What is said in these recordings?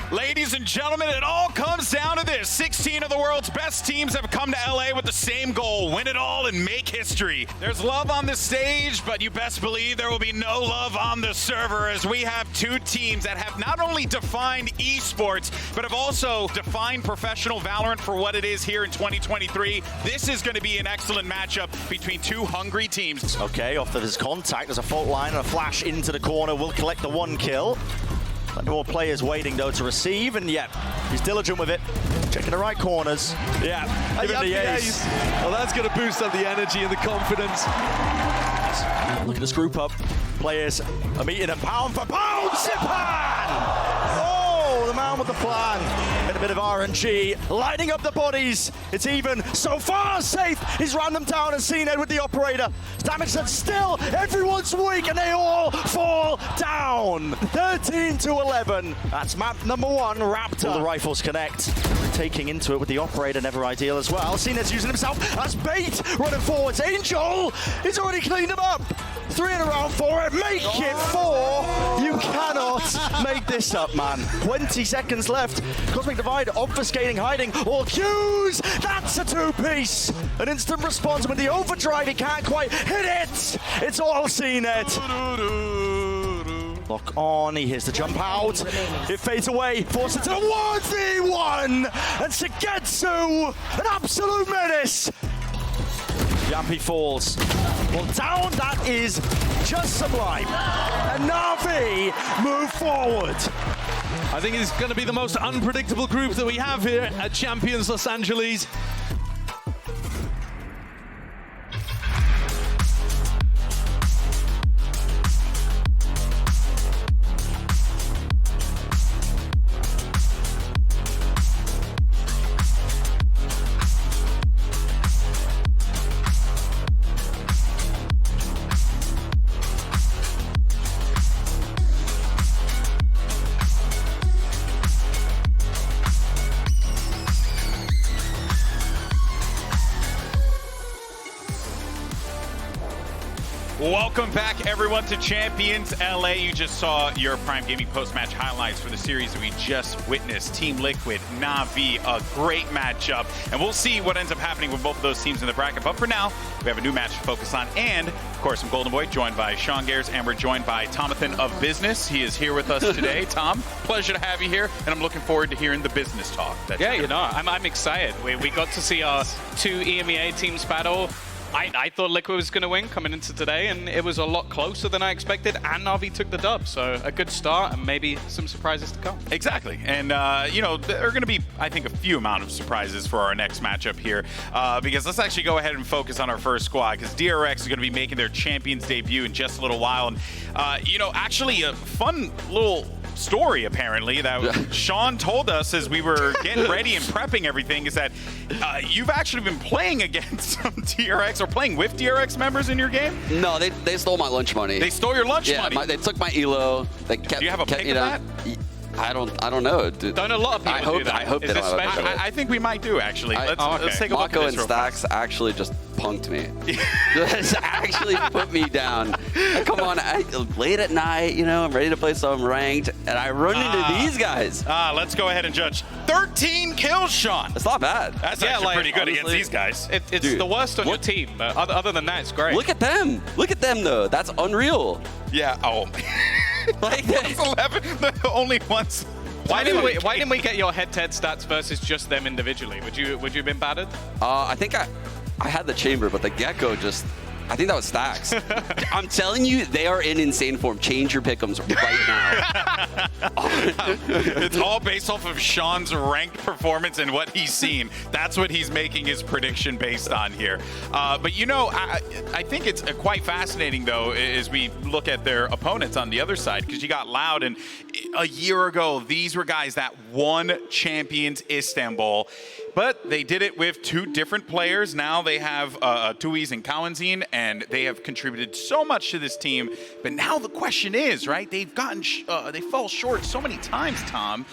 Ladies and gentlemen, it all comes down to this. 16 of the world's best teams have come to LA with the same goal, win it all and make history. There's love on the stage, but you best believe there will be no love on the server, as we have two teams that have not only defined esports, but have also defined professional Valorant for what it is here in 2023. This is going to be an excellent matchup between two hungry teams. Okay, off of his contact, there's a fault line and a flash into the corner. Will collect the one kill. Plenty more players waiting though to receive, and yet he's diligent with it, checking the right corners. Yeah, give him the ace. Well, that's going to boost up the energy and the confidence. Look at this group up. Players are meeting and pound for pound. Zipan! Oh, the man with the plan. And a bit of RNG, lighting up the bodies. It's even so far safe. He's ran them down and seen it with the operator. Damage said still, everyone's weak and they all fall down. 13-11. That's map number 1, Raptor. All the rifles connect. Taking into it with the operator, never ideal as well. Sinez using himself as bait, running forwards. Angel, he's already cleaned him up. 3 in a round for it, make it 4. You cannot make this up, man. 20 seconds left. Cosmic Divide obfuscating, hiding, all Qs. That's a 2-piece. An instant response with the overdrive, he can't quite hit it. It's all Sinez. Lock on, he hears the jump out. It fades away, forces it to a 1v1. And Sugetsu, an absolute menace. Yampi falls. Well, down, that is just sublime. And Na'Vi move forward. I think it's going to be the most unpredictable group that we have here at Champions Los Angeles. Welcome back, everyone, to Champions LA. You just saw your Prime Gaming post-match highlights for the series that we just witnessed. Team Liquid, Na'Vi, a great matchup. And we'll see what ends up happening with both of those teams in the bracket. But for now, we have a new match to focus on. And, of course, I'm Golden Boy, joined by Sean Gares, and we're joined by Tomathan of Business. He is here with us today. Tom, pleasure to have you here. And I'm looking forward to hearing the business talk. Yeah, you know, I'm excited. We got to see our two EMEA teams battle. I thought Liquid was going to win coming into today, and it was a lot closer than I expected, and Na'Vi took the dub. So a good start, and maybe some surprises to come. Exactly. And, you know, there are going to be, I think, a few amount of surprises for our next matchup here, because let's actually go ahead and focus on our first squad, because DRX is going to be making their Champions debut in just a little while. And, you know, actually a fun little story, apparently, that Sean told us as we were getting ready and prepping everything, is that you've actually been playing against some DRX or playing with DRX members in your game? No, they stole my lunch money. They stole your lunch money? Yeah, they took my elo. They kept, do you have a pick of that? I don't know. Don't a lot of people do that? I hope is they this don't have special? I think we might do, actually. Let's take a look at Mako this and Stacks actually just punked me. Just actually put me down. Come on, late at night, you know, I'm ready to play some ranked, and I run into these guys. Let's go ahead and judge. 13 kills, Sean. It's not bad. That's actually pretty good against these guys. It's Dude, the worst on your team, but other than that, it's great. Look at them. Look at them, though. That's unreal. Yeah. Oh. Like that's 11. The only ones. Why didn't we get your head-to-head stats versus just them individually? Would you have been battered? I think I had the chamber, but the Gecko just... I think that was Stacks. I'm telling you, they are in insane form. Change your pick'ems right now. It's all based off of Sean's ranked performance and what he's seen. That's what he's making his prediction based on here. But, you know, I think it's quite fascinating, though, as we look at their opponents on the other side, because you got Loud, and a year ago, these were guys that won Champions Istanbul. But they did it with two different players. Now they have Tuiz and Kawanzin, and they have contributed so much to this team. But now the question is, right? They've gotten, they fall short so many times, Tom.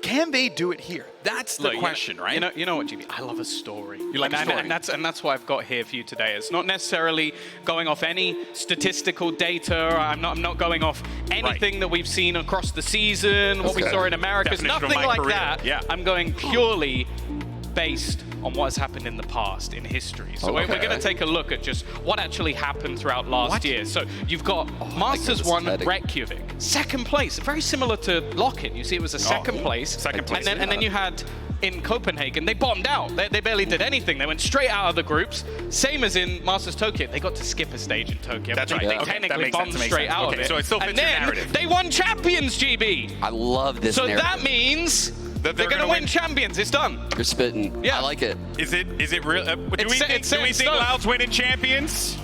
Can they do it here? That's the Look, question, right? You know what, GB? I love a story. You like a story. And that's what I've got here for you today. It's not necessarily going off any statistical data. I'm not going off anything that we've seen across the season, what we saw in Americas, Definition of nothing my like career. that. Yeah. I'm going purely based on what has happened in the past, in history. So we're going to take a look at just what actually happened throughout last year. So you've got Masters 1 Reykjavik, second place, very similar to Lock-In. You see it was a second place. Second place, And then you had in Copenhagen, they bottomed out. They barely did anything. They went straight out of the groups. Same as in Masters Tokyo. They got to skip a stage in Tokyo. That's right. They Okay, that technically makes sense, bombed that makes straight sense. out Okay, of it. so it still fits and your then narrative. they won Champions, GB. I love this So narrative. that means That they're going to win Champions. It's done. You're spitting. Yeah. I like it. Is it real? Do we it's think stone. Loud's winning Champions?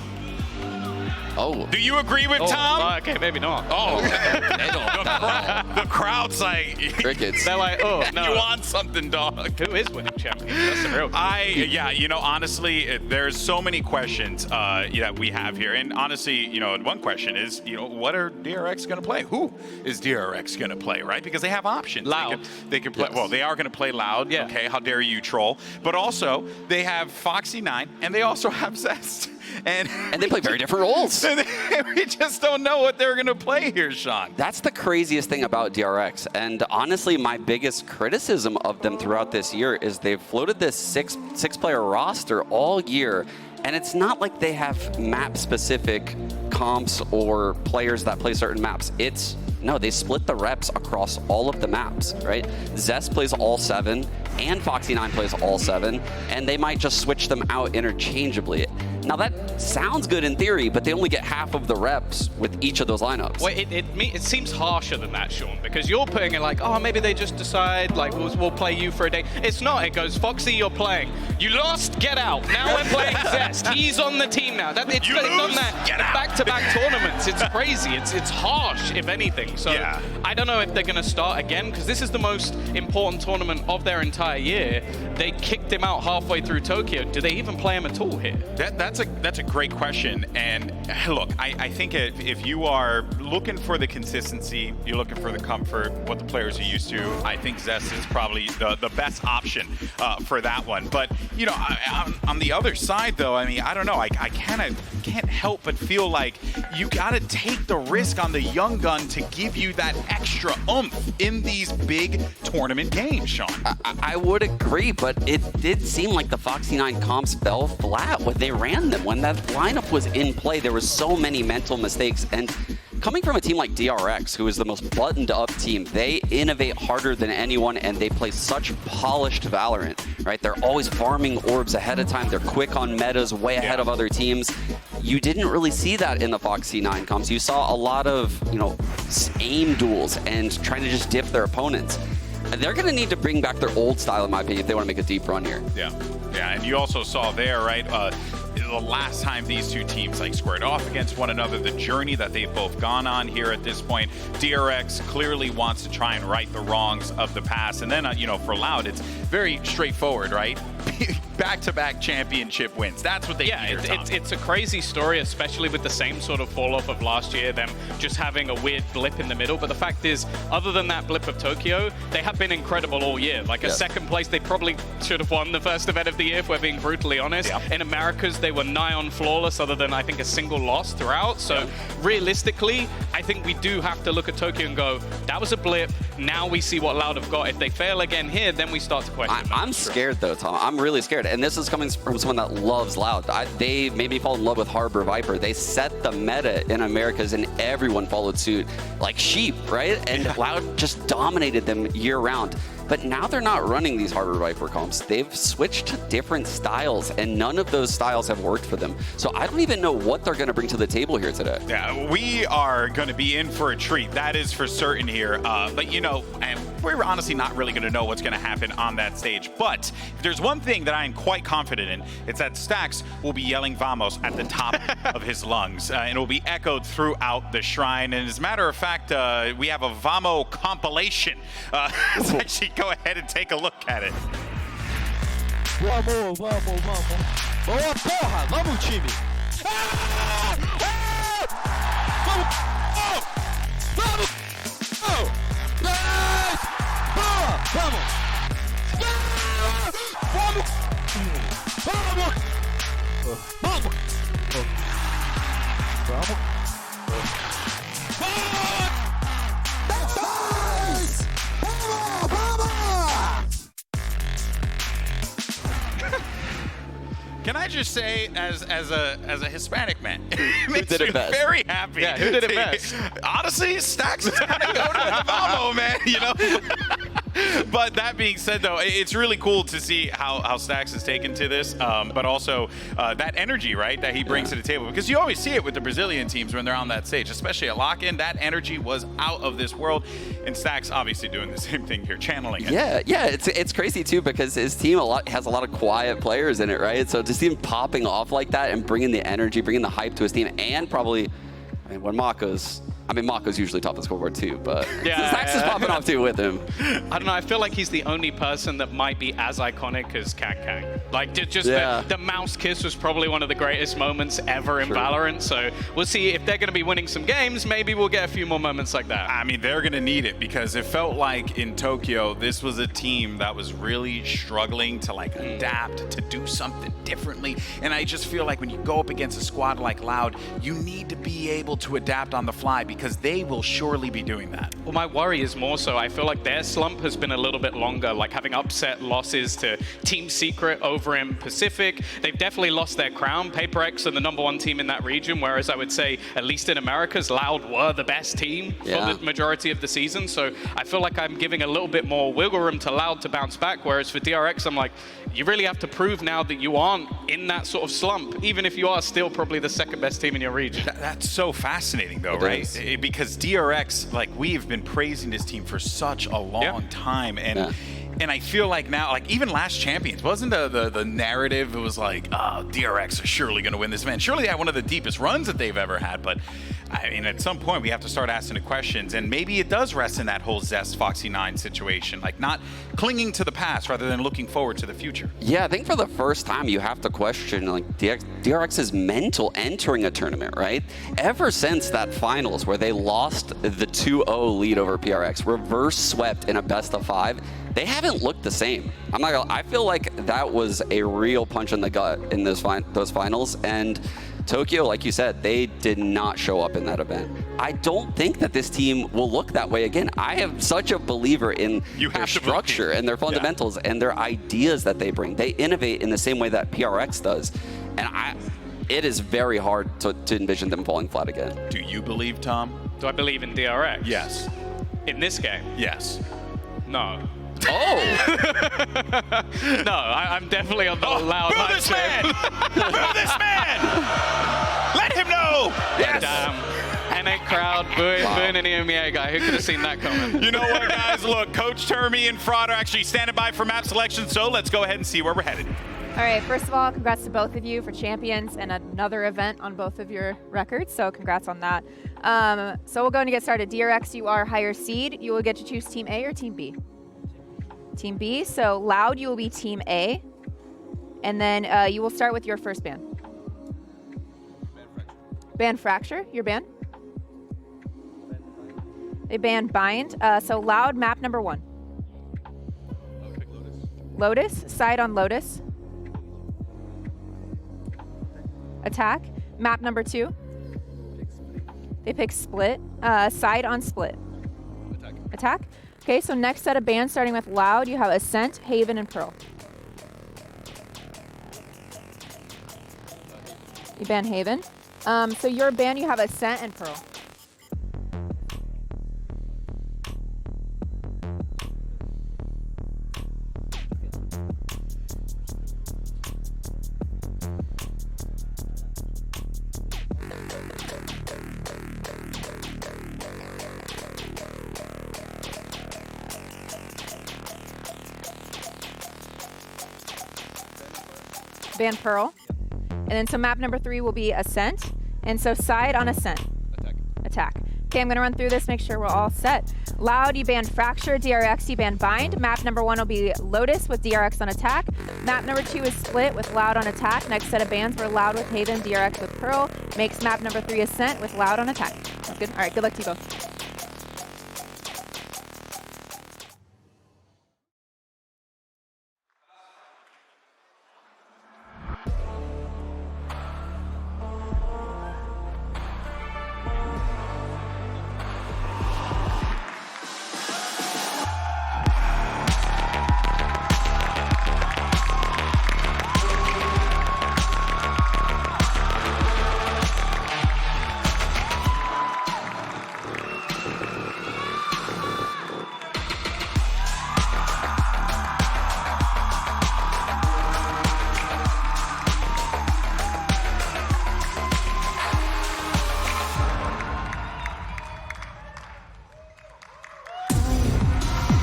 Oh. Do you agree with Tom? Okay, maybe not. Oh, They don't. the crowd's like, Crickets. They're like, oh, no. you want something, dog? Who is winning Champions? That's the real question. Yeah, honestly, there's so many questions that we have here. And honestly, one question is, what are DRX going to play? Who is DRX going to play, right? Because they have options. Loud. They could play, Yes. well, they are going to play Loud. Yeah. Okay, how dare you troll. But also, they have Foxy9, and they also have Zest. And And they play very different roles. we just don't know what they're going to play here, Sean. That's the craziest thing about DRX. And honestly, my biggest criticism of them throughout this year is they've floated this six-player roster all year. And it's not like they have map-specific comps or players that play certain maps. No, they split the reps across all of the maps, right? Zest plays all 7, and Foxy9 plays all 7, and they might just switch them out interchangeably. Now that sounds good in theory, but they only get half of the reps with each of those lineups. Well, it seems harsher than that, Sean, because you're putting it like, oh, maybe they just decide, like, we'll play you for a day. It's not. It goes, Foxy, you're playing. You lost, get out. Now we're playing Zest. He's on the team now. It's You done lose, that get out. back-to-back tournaments. It's crazy. It's harsh, if anything. So Yeah. I don't know if they're going to start again, because this is the most important tournament of their entire year. They kicked him out halfway through Tokyo. Do they even play him at all here? That's a great question. And look, I think if you are looking for the consistency, you're looking for the comfort, what the players are used to, I think Zest is probably the best option for that one. But, on the other side, though, I don't know. I kind of can't help but feel like you got to take the risk on the young gun to give you that extra oomph in these big tournament games, Sean. I would agree, but it did seem like the Foxy9 comps fell flat when they ran them. When that lineup was in play, there was so many mental mistakes. And coming from a team like DRX, who is the most buttoned up team, they innovate harder than anyone, and they play such polished Valorant, right? They're always farming orbs ahead of time. They're quick on metas, way ahead of other teams. You didn't really see that in the Foxy9 comps. You saw a lot of, aim duels and trying to just diff their opponents. They're going to need to bring back their old style, in my opinion, if they want to make a deep run here. Yeah, and you also saw there, right, the last time these two teams squared off against one another, the journey that they've both gone on here at this point. DRX clearly wants to try and right the wrongs of the past. And then, for Loud, it's very straightforward, right? Back-to-back championship wins. That's what they need. It's a crazy story, especially with the same sort of fall-off of last year, them just having a weird blip in the middle. But the fact is, other than that blip of Tokyo, they have been incredible all year. A second place, they probably should have won the first event of the year, if we're being brutally honest. Yeah. In Americas, they were nigh on flawless, other than, I think, a single loss throughout. So realistically, I think we do have to look at Tokyo and go, that was a blip. Now we see what Loud have got. If they fail again here, then we start to question them. I'm scared, though, Tom. I'm really scared. And this is coming from someone that loves Loud. They made me fall in love with Harbor Viper. They set the meta in Americas, and everyone followed suit like sheep, right? And Loud just dominated them year-round. But now they're not running these Harbor Viper comps. They've switched to different styles, and none of those styles have worked for them. So I don't even know what they're going to bring to the table here today. Yeah, we are going to be in for a treat. That is for certain here. But, and we're honestly not really going to know what's going to happen on that stage. But if there's one thing that I am quite confident in, it's that Stax will be yelling Vamos at the top of his lungs. And it will be echoed throughout the shrine. And as a matter of fact, we have a Vamo compilation. Let's actually go ahead and take a look at it. Vamos. Boa porra, vamos, time. Vamos! Can I just say, as a Hispanic man, it makes did it me best? very happy. Yeah, who did it best? Honestly, Stacks is gonna go to the Vamo, man. You know. But that being said, though, it's really cool to see how Stacks is taken to this, but also that energy, right, that he brings to the table. Because you always see it with the Brazilian teams when they're on that stage, especially at lock-in. That energy was out of this world, and Stacks obviously doing the same thing here, channeling it. Yeah, it's crazy too because his team has a lot of quiet players in it, right? So to see him popping off like that and bringing the energy, bringing the hype to his team, and probably, I mean, when Mako's usually top of the scoreboard too, but Stacks is popping off too with him. I don't know, I feel like he's the only person that might be as iconic as Kang. Like, just the mouse kiss was probably one of the greatest moments ever in Valorant, so we'll see if they're going to be winning some games, maybe we'll get a few more moments like that. I mean, they're going to need it because it felt like in Tokyo, this was a team that was really struggling to like adapt, to do something differently, and I just feel like when you go up against a squad like Loud, you need to be able to adapt on the fly because they will surely be doing that. Well, my worry is more so, I feel like their slump has been a little bit longer, like having upset losses to Team Secret over in Pacific. They've definitely lost their crown. Paper X are the #1 team in that region, whereas I would say, at least in Americas, Loud were the best team for the majority of the season. So I feel like I'm giving a little bit more wiggle room to Loud to bounce back, whereas for DRX, I'm like, you really have to prove now that you aren't in that sort of slump, even if you are still probably the second best team in your region. That's so fascinating, though, right? Because DRX, like, we've been praising this team for such a long time, and I feel like now, like even last Champions, wasn't the narrative, it was like, oh, DRX are surely going to win this, man. Surely they had one of the deepest runs that they've ever had, but I mean, at some point we have to start asking the questions, and maybe it does rest in that whole Zest Foxy9 situation, like not clinging to the past rather than looking forward to the future. Yeah, I think for the first time you have to question like DRX's mental entering a tournament, right? Ever since that finals where they lost the 2-0 lead over PRX, reverse swept in a best-of-5, they haven't looked the same. I'm not gonna, I feel like that was a real punch in the gut in those finals, and Tokyo, like you said, they did not show up in that event. I don't think that this team will look that way again. I am such a believer in their structure and their fundamentals and their ideas that they bring. They innovate in the same way that PRX does, and it is very hard to envision them falling flat again. Do you believe, Tom? Do I believe in DRX? Yes. In this game? Yes. No. Oh! No, I'm definitely on the Loud Boo this man! Boo this man! Let him know! Yes! Damn. NA crowd booing an EMEA guy. Who could have seen that coming? You know what, guys? Look, Coach Termy and Fraud are actually standing by for map selection, so let's go ahead and see where we're headed. All right, first of all, congrats to both of you for Champions and another event on both of your records, so congrats on that. So we're going to get started. DRX, you are higher seed. You will get to choose Team A or Team B. Team B, so Loud, you will be Team A. And then you will start with your first ban. Ban Fracture, your ban. They ban Bind. So Loud, map #1. Lotus, side on Lotus. Attack, map #2. They pick Split, side on Split. Attack. Okay, so next set of bans starting with Loud, you have Ascent, Haven, and Pearl. You ban Haven. So your ban, you have Ascent and Pearl. Ban Pearl. And then so map #3 will be Ascent. And so side on Ascent. Attack. Okay, I'm gonna run through this, make sure we're all set. Loud, you ban Fracture. DRX, you ban Bind. Map #1 will be Lotus with DRX on attack. Map #2 is Split with Loud on attack. Next set of bans were Loud with Haven, DRX with Pearl. Makes map #3 Ascent with Loud on attack. Sounds good? All right, good luck to you both.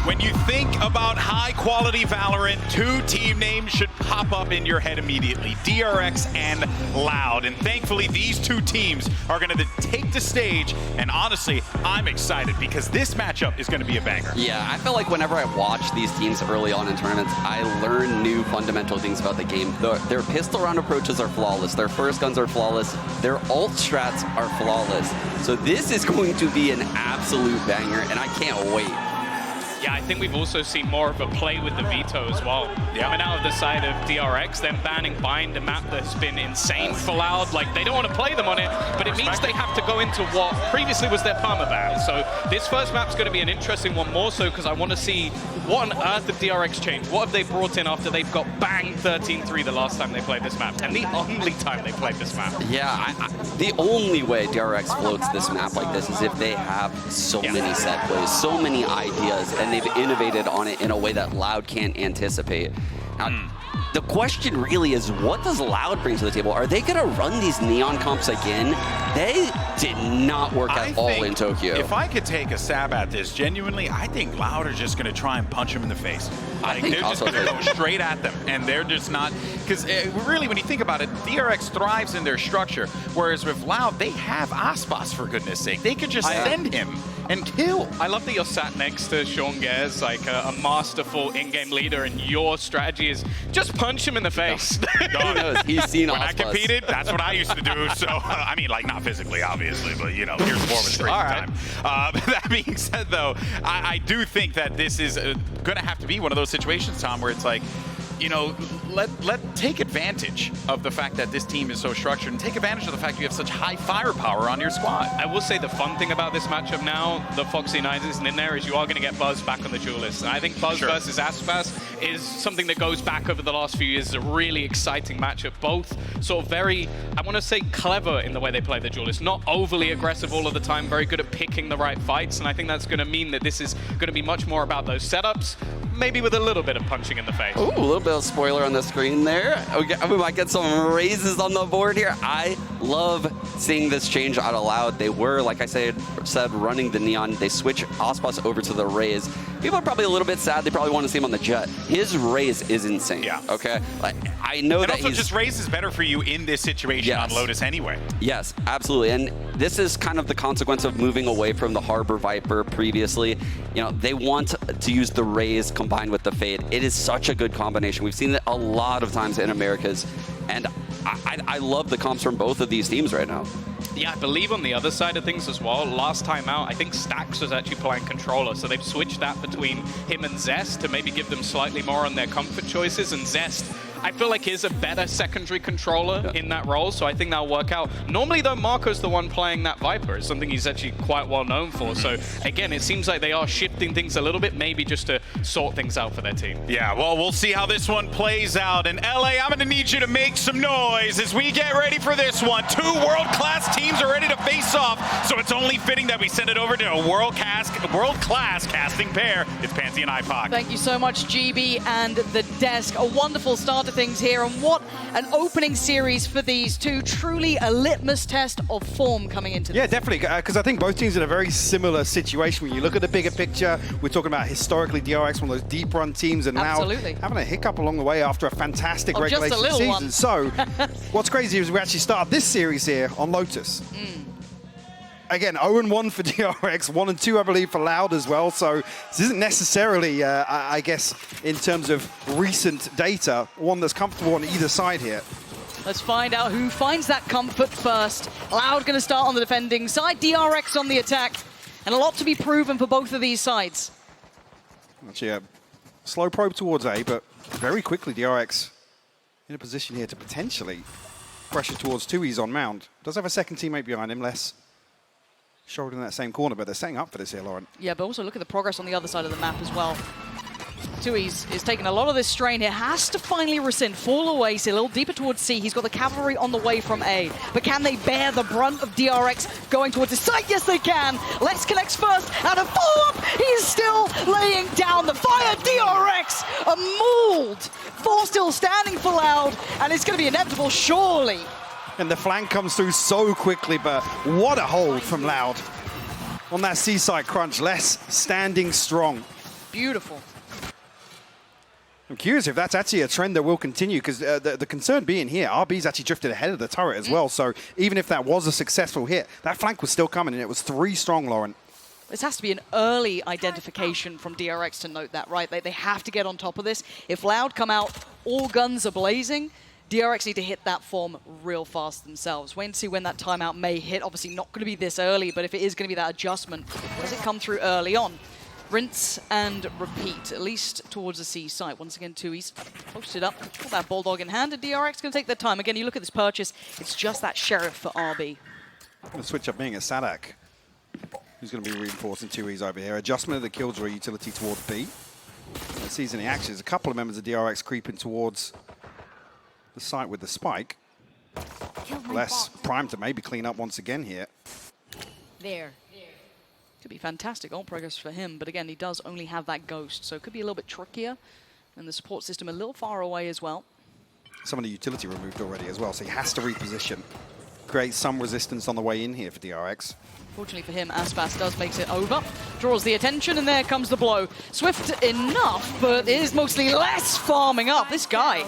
When you think about high-quality Valorant, two team names should pop up in your head immediately, DRX and Loud. And thankfully, these two teams are going to take the stage. And honestly, I'm excited because this matchup is going to be a banger. Yeah, I feel like whenever I watch these teams early on in tournaments, I learn new fundamental things about the game. Their pistol round approaches are flawless. Their first guns are flawless. Their ult strats are flawless. So this is going to be an absolute banger, and I can't wait. Yeah, I think we've also seen more of a play with the veto as well. Coming out of the side of DRX, them banning Bind, a map that's been insane for Loud. Like, they don't want to play them on it, but it means they have to go into what previously was their permaban. So this first map's going to be an interesting one, more so because I want to see what on earth have DRX changed. What have they brought in after they've got banged 13-3 the last time they played this map, and the only time they played this map. Yeah, the only way DRX floats this map like this is if they have so many set plays, so many ideas, and they've innovated on it in a way that Loud can't anticipate. Now, the question really is, what does Loud bring to the table? Are they going to run these neon comps again? They did not work at all in Tokyo. If I could take a stab at this, genuinely, I think Loud are just going to try and punch him in the face. Like, they're just going to go straight at them, and they're just not... Because really, when you think about it, DRX thrives in their structure, whereas with Loud, they have Aspas, for goodness sake. They could just send him and kill. I love that you're sat next to Sean Gares, like a masterful in-game leader, and your strategy is just punch him in the face. He knows. He's seen When Aspas. I competed, that's what I used to do. So, I mean, like, not physically, obviously, but, you know, here's more of a crazy time. That being said, though, I do think that this is going to have to be one of those situations, Tom, where it's like, you know, take advantage of the fact that this team is so structured, and take advantage of the fact you have such high firepower on your squad. I will say the fun thing about this matchup now, the Foxy 9 isn't in there, is you are going to get Buzz back on the duelist. And I think Buzz versus Aspas is something that goes back over the last few years. It's a really exciting matchup. Both sort of very, I want to say, clever in the way they play the duelist. Not overly aggressive all of the time, very good at picking the right fights. And I think that's going to mean that this is going to be much more about those setups, maybe with a little bit of punching in the face. Ooh, a little bit of spoiler on the screen there. We might get some raises on the board here. I love seeing this change out of Loud. They were, like I said, running the neon. They switch Aspas over to the raise. People are probably a little bit sad. They probably want to see him on the jet. His raise is insane. Yeah. Okay. Like, I know and that also just raise is better for you in this situation on Lotus anyway. Yes, absolutely. And this is kind of the consequence of moving away from the Harbor Viper previously. You know, they want to use the raise combined with the fade. It is such a good combination. We've seen it a lot of times in Americas, and I love the comps from both of these teams right now. Yeah, I believe on the other side of things as well, last time out, I think Stax was actually playing controller, so they've switched that between him and Zest to maybe give them slightly more on their comfort choices, and Zest, I feel like is a better secondary controller in that role, so I think that'll work out. Normally, though, Marco's the one playing that Viper. It's something he's actually quite well known for, so again, it seems like they are shifting things a little bit, maybe just to sort things out for their team. Yeah, well, we'll see how this one plays out, and LA, I'm gonna need you to make some noise as we get ready for this one. Two world-class teams are ready to face off, so it's only fitting that we send it over to a world-class casting pair. It's Pansy and IPOC. Thank you so much, GB and the desk. A wonderful start to things here, and what an opening series for these two. Truly a litmus test of form coming into this. Yeah, definitely, because I think both teams are in a very similar situation. When you look at the bigger picture, we're talking about historically DRX, one of those deep run teams, and now having a hiccup along the way after a fantastic regulation season. One. So what's crazy is we actually started this series here on Lotus. Again, 0-1 for DRX, 1-2, I believe, for Loud as well. So this isn't necessarily, I guess, in terms of recent data, one that's comfortable on either side here. Let's find out who finds that comfort first. Loud going to start on the defending side, DRX on the attack, and a lot to be proven for both of these sides. Actually, a slow probe towards A, but very quickly DRX in a position here to potentially pressure towards 2Es on Mound. Does have a second teammate behind him, less shoulder in that same corner, but they're setting up for this here, Lauren. Yeah, but also look at the progress on the other side of the map as well. 2Es is taking a lot of this strain here, has to finally rescind, fall away, see a little deeper towards C. He's got the cavalry on the way from A. But can they bear the brunt of DRX going towards his side? Yes, they can. Lex connects first, and a follow-up. He's still laying down the fire. DRX, a mold. 4 still standing for Loud, and it's going to be inevitable, surely. And the flank comes through so quickly, but what a hold from Loud. On that seaside crunch, Less standing strong. Beautiful. I'm curious if that's actually a trend that will continue, because the concern being here, RB's actually drifted ahead of the turret as well. So even if that was a successful hit, that flank was still coming, and it was 3 strong, Lauren. This has to be an early identification from DRX to note that, right? They have to get on top of this. If Loud come out, all guns are blazing, DRX need to hit that form real fast themselves. Wait and see when that timeout may hit. Obviously not going to be this early, but if it is going to be that adjustment, does it come through early on? Rinse and repeat, at least towards the C site. Once again, Tui's posted up, got that Bulldog in hand, and DRX going to take their time. Again, you look at this purchase, it's just that Sheriff for RB. I'm going to switch up being a Sadak, who's going to be reinforcing Tui's over here. Adjustment of the Killjoy utility towards B. Sees any actions. A couple of members of DRX creeping towards the site with the spike. Less primed to maybe clean up once again here. There. Could be fantastic ult progress for him, but again, he does only have that ghost, so it could be a little bit trickier. And the support system a little far away as well. Some of the utility removed already as well, so he has to reposition. Create some resistance on the way in here for DRX. Fortunately for him, Aspas does makes it over. Draws the attention, and there comes the blow. Swift enough, but it is mostly less farming up. This guy,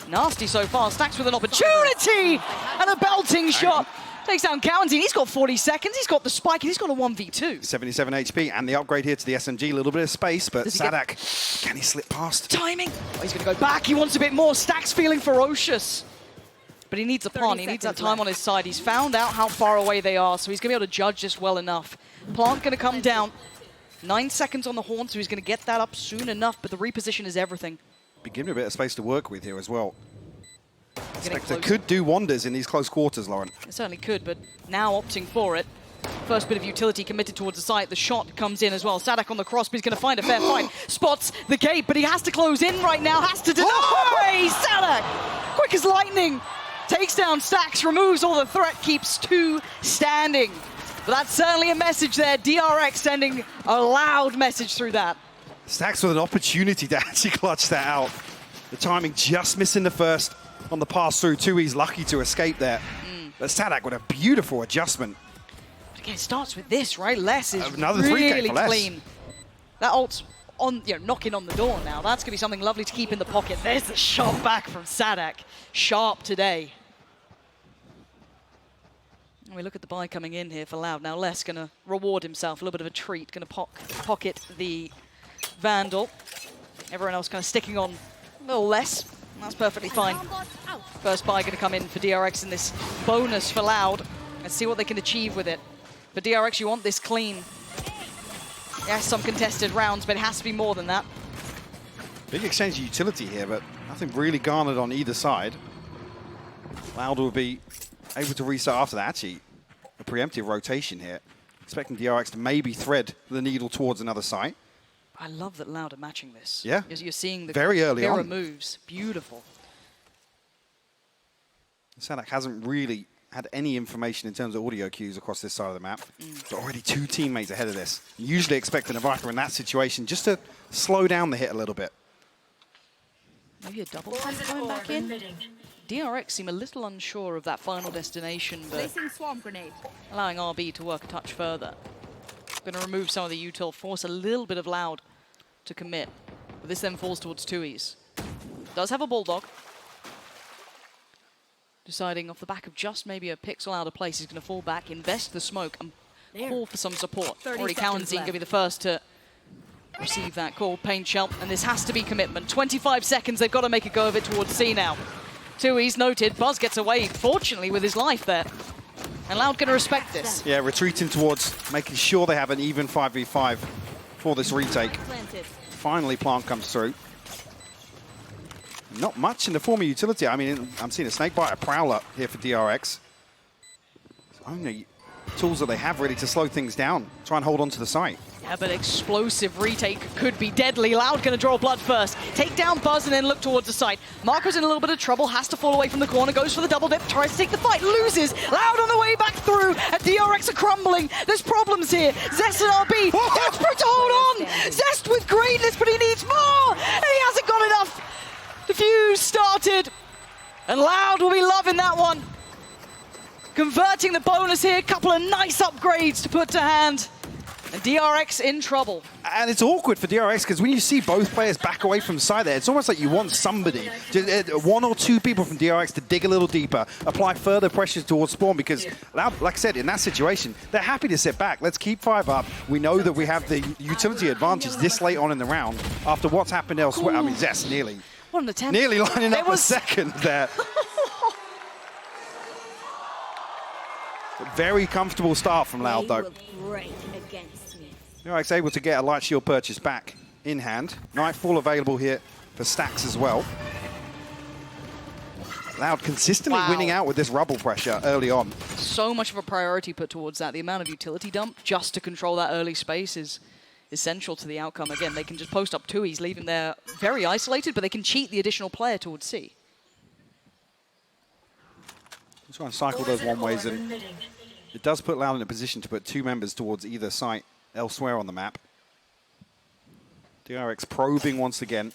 nasty so far. Stacks with an opportunity, and a belting shot. Takes down County. He's got 40 seconds. He's got the spike, and he's got a 1v2. 77 HP, and the upgrade here to the SMG. A little bit of space, but Sadak, can he slip past? Timing. Oh, he's going to go back. He wants a bit more. Stacks feeling ferocious. But he needs a plant. He needs that time on his side. He's found out how far away they are, so he's going to be able to judge this well enough. Plant going to come down. 9 seconds on the horn, so he's going to get that up soon enough, but the reposition is everything. Be given a bit of space to work with here as well. Spectre could do wonders in these close quarters, Lauren. It certainly could, but now opting for it. First bit of utility committed towards the site. The shot comes in as well. Sadak on the cross, but he's going to find a fair fight. Spots the gate, but he has to close in right now. Has to deny! Sadak! Quick as lightning. Takes down Stacks, removes all the threat, keeps 2 standing. But that's certainly a message there. DRX sending a loud message through that. Stacks with an opportunity to actually clutch that out. The timing just missing the first on the pass through. Tui's lucky to escape there. But Sadak with a beautiful adjustment. But again, it starts with this, right? Les is Another 3K really for Les. clean. That ult's on, knocking on the door now. That's going to be something lovely to keep in the pocket. There's the shot back from Sadak. Sharp today. And we look at the buy coming in here for Loud. Now Les going to reward himself, a little bit of a treat. Going to pocket the Vandal. Everyone else kind of sticking on a little less. That's perfectly fine. First buy going to come in for DRX in this bonus for Loud. Let's see what they can achieve with it. For DRX, you want this clean. Yes, some contested rounds, but it has to be more than that. Big exchange of utility here, but nothing really garnered on either side. Loud will be able to restart after that. Actually, a preemptive rotation here. Expecting DRX to maybe thread the needle towards another site. I love that Loud are matching this. Yeah. You're seeing the very early mirror on moves. Beautiful. Sadak hasn't really had any information in terms of audio cues across this side of the map. But already 2 teammates ahead of this. Usually expecting a Viper in that situation just to slow down the hit a little bit. Maybe a double pump going back in. DRX seem a little unsure of that final destination, but allowing RB to work a touch further. Going to remove some of the util, force a little bit of Loud to commit. But this then falls towards Tui's. Does have a Bulldog. Deciding off the back of just maybe a pixel out of place, he's going to fall back, invest the smoke, and call for some support. Already Cowan's going to be the first to receive that call. Paint Shell, and this has to be commitment. 25 seconds, they've got to make a go of it towards C now. Tui's noted, Buzz gets away, fortunately, with his life there. And Loud going to respect this. Yeah, retreating towards making sure they have an even 5v5 for this retake. Finally, Plant comes through. Not much in the form of utility. I mean, I'm seeing a Snakebite, a Prowler here for DRX. It's only tools that they have really to slow things down, try and hold on to the site. Yeah, but explosive retake could be deadly. Loud going to draw blood first. Take down Buzz and then look towards the site. Marco's in a little bit of trouble, has to fall away from the corner, goes for the double dip, tries to take the fight, loses. Loud on the way back through, and DRX are crumbling. There's problems here. Zest and RB, desperate to hold on. Zest with greatness, but he needs more, and he hasn't got enough. The fuse started, and Loud will be loving that one. Converting the bonus here, couple of nice upgrades to put to hand. And DRX in trouble. And it's awkward for DRX because when you see both players back away from the side there, it's almost like you want somebody, one or two people from DRX to dig a little deeper, apply further pressure towards Spawn because, like I said, in that situation, they're happy to sit back. Let's keep 5 up. We know that we have the utility advantage this late on in the round after what's happened elsewhere. I mean, Zest nearly lining up a second there. Very comfortable start from Loud, though. DRX able to get a light shield purchase back in hand. Nightfall available here for Stacks as well. Loud consistently winning out with this rubble pressure early on. So much of a priority put towards that. The amount of utility dump just to control that early space is essential to the outcome. Again, they can just post up 2Es, leave him there very isolated, but they can cheat the additional player towards C. Let's try and cycle those one-ways, and it does put Loud in a position to put 2 members towards either site elsewhere on the map. DRX probing once again.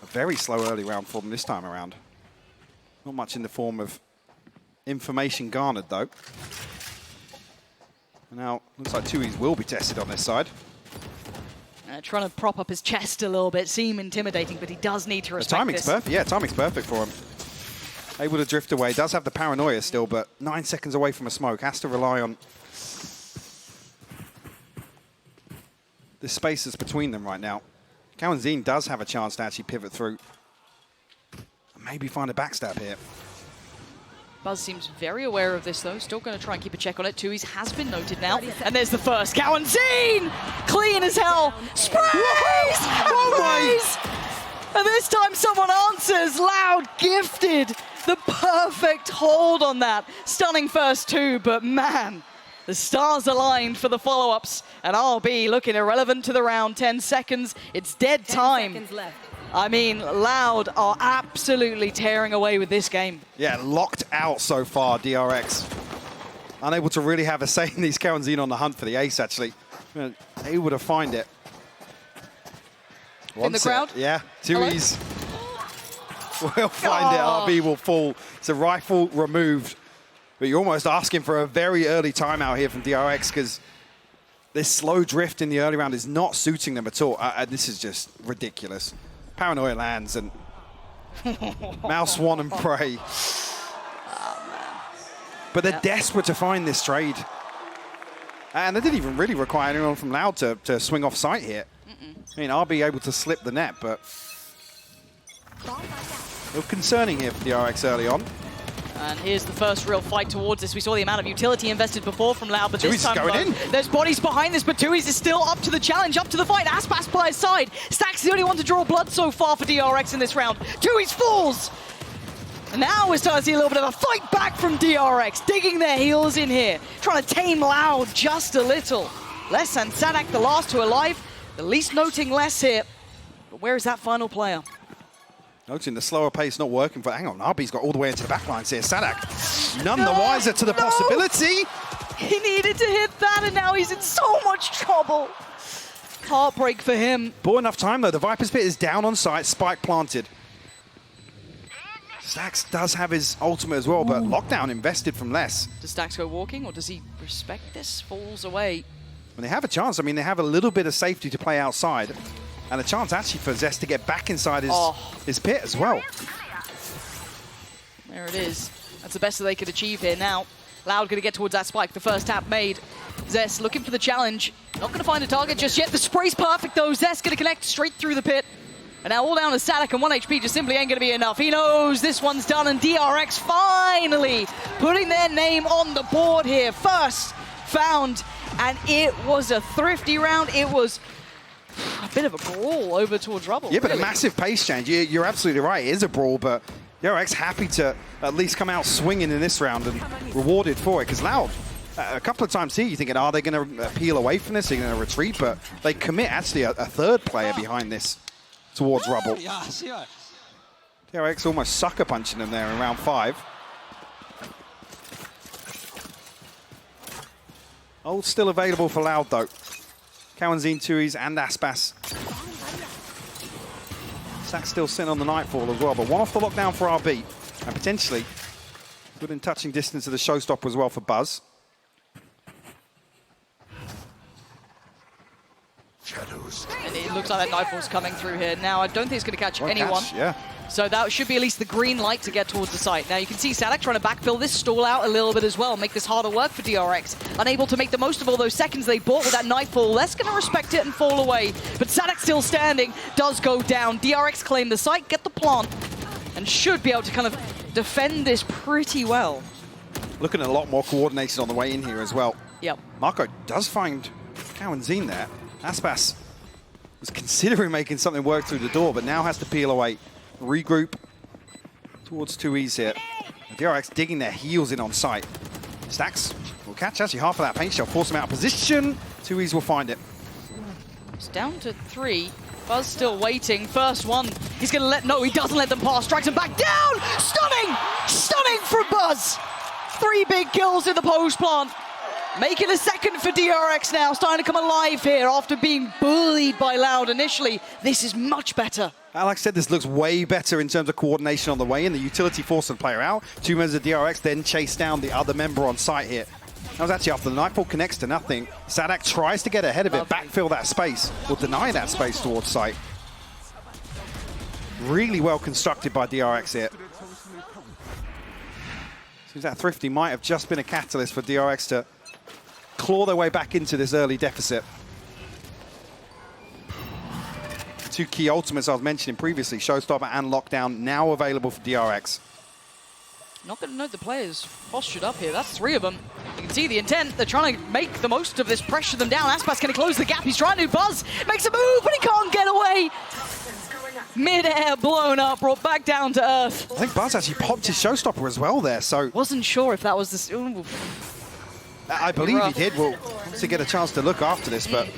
A very slow early round for them this time around. Not much in the form of information garnered, though. Now, looks like 2Es will be tested on this side. Trying to prop up his chest a little bit, seem intimidating, but he does need to respect the timing's perfect. Yeah, timing's perfect for him. Able to drift away. Does have the paranoia still, but 9 seconds away from a smoke. Has to rely on the space that's between them right now. Cowanzine does have a chance to actually pivot through. Maybe find a backstab here. Buzz seems very aware of this, though. Still going to try and keep a check on it. 2Es has been noted now. And there's the first. Cowanzine! Clean as hell. Sprays! Oh my! And this time someone answers. Loud gifted the perfect hold on that. Stunning first 2, but man, the stars aligned for the follow-ups. And RB looking irrelevant to the round. 10 seconds. It's dead time. 10 seconds left. I mean, Loud are absolutely tearing away with this game. Yeah, locked out so far, DRX. Unable to really have a say in these. Cowanzine on the hunt for the ace, actually. Able to find it. In the crowd? Yeah, 2Es. We'll find it. RB will fall. It's a rifle removed. But you're almost asking for a very early timeout here from DRX because this slow drift in the early round is not suiting them at all. This is just ridiculous. Paranoia lands and Mouse Swan and Prey. But they're desperate to find this trade. And they didn't even really require anyone from Loud to swing off site here. I mean, RB able to slip the net, but a little concerning here for DRX early on. And here's the first real fight towards this. We saw the amount of utility invested before from Loud, but this time going in. There's bodies behind this, but 2Es is still up to the challenge, up to the fight. Aspas by his side. Stack's the only one to draw blood so far for DRX in this round. 2Es falls. And now we're starting to see a little bit of a fight back from DRX, digging their heels in here, trying to tame Loud just a little. Less and Sadak, the last two alive, the least noting less here. But where is that final player? Noting the slower pace not working for... Hang on, RB's got all the way into the back lines here. Sadak, none the wiser to the possibility. He needed to hit that, and now he's in so much trouble. Heartbreak for him. Bought enough time, though. The Viper's Pit is down on site, spike planted. Stacks does have his ultimate as well, but lockdown invested from less. Does Stacks go walking, or does he respect this? Falls away. When they have a chance, I mean, they have a little bit of safety to play outside. And a chance actually for Zest to get back inside his pit as well. There it is. That's the best that they could achieve here now. Loud going to get towards that spike. The first tap made. Zest looking for the challenge. Not going to find a target just yet. The spray's perfect though. Zest going to connect straight through the pit. And now all down to Sadak, and 1 HP just simply ain't going to be enough. He knows this one's done, and DRX finally putting their name on the board here. First found, and it was a thrifty round. It was a bit of a brawl over towards Rubble. Yeah, but a massive pace change. You're absolutely right. It is a brawl, but DRX happy to at least come out swinging in this round and rewarded for it. Because Loud, a couple of times here, you're thinking, are they going to peel away from this? Are they going to retreat? But they commit actually a third player behind this towards Rubble. DRX almost sucker punching them there in round 5. Ult still available for Loud, though. Cowanzine, 2Es, and Aspas. Sack's still sitting on the Nightfall as well, but one off the lockdown for RB. And potentially within touching distance of the showstopper as well for Buzz. And it looks like that Nightfall's coming through here. Now, I don't think it's going to catch anyone. Yeah. So that should be at least the green light to get towards the site. Now you can see Sadak trying to backfill this stall out a little bit as well, make this harder work for DRX. Unable to make the most of all those seconds they bought with that Nightfall. Less going to respect it and fall away. But Sadak still standing, does go down. DRX claim the site, get the plant, and should be able to kind of defend this pretty well. Looking at a lot more coordination on the way in here as well. Yep. Marco does find Cowanzine there. Aspas was considering making something work through the door, but now has to peel away. Regroup towards 2Es here. DRX digging their heels in on site. Stacks will catch actually half of that paint shell, force him out of position. 2Es will find it. It's down to 3. Buzz still waiting. First one, he's going to let, no, he doesn't let them pass. Strikes him back down. Stunning! Stunning from Buzz. 3 big kills in the post plant. Making a second for DRX now. Starting to come alive here after being bullied by Loud initially. This is much better. Like I said, this looks way better in terms of coordination on the way in. The utility forced the player out. 2 members of DRX then chase down the other member on site here. That was actually after the Nightfall connects to nothing. Sadak tries to get ahead of it, backfill that space, or deny that space towards site. Really well constructed by DRX here. Seems that Thrifty might have just been a catalyst for DRX to claw their way back into this early deficit. 2 key ultimates I was mentioning previously, Showstopper and Lockdown, now available for DRX. Not going to note the players postured up here. That's 3 of them. You can see the intent. They're trying to make the most of this, pressure them down. Aspas going to close the gap. He's trying to. Buzz makes a move, but he can't get away. Mid-air blown up, brought back down to earth. I think Buzz actually popped his Showstopper as well there, so... Wasn't sure if that was the... Ooh. I believe he did. We'll obviously get a chance to look after this, but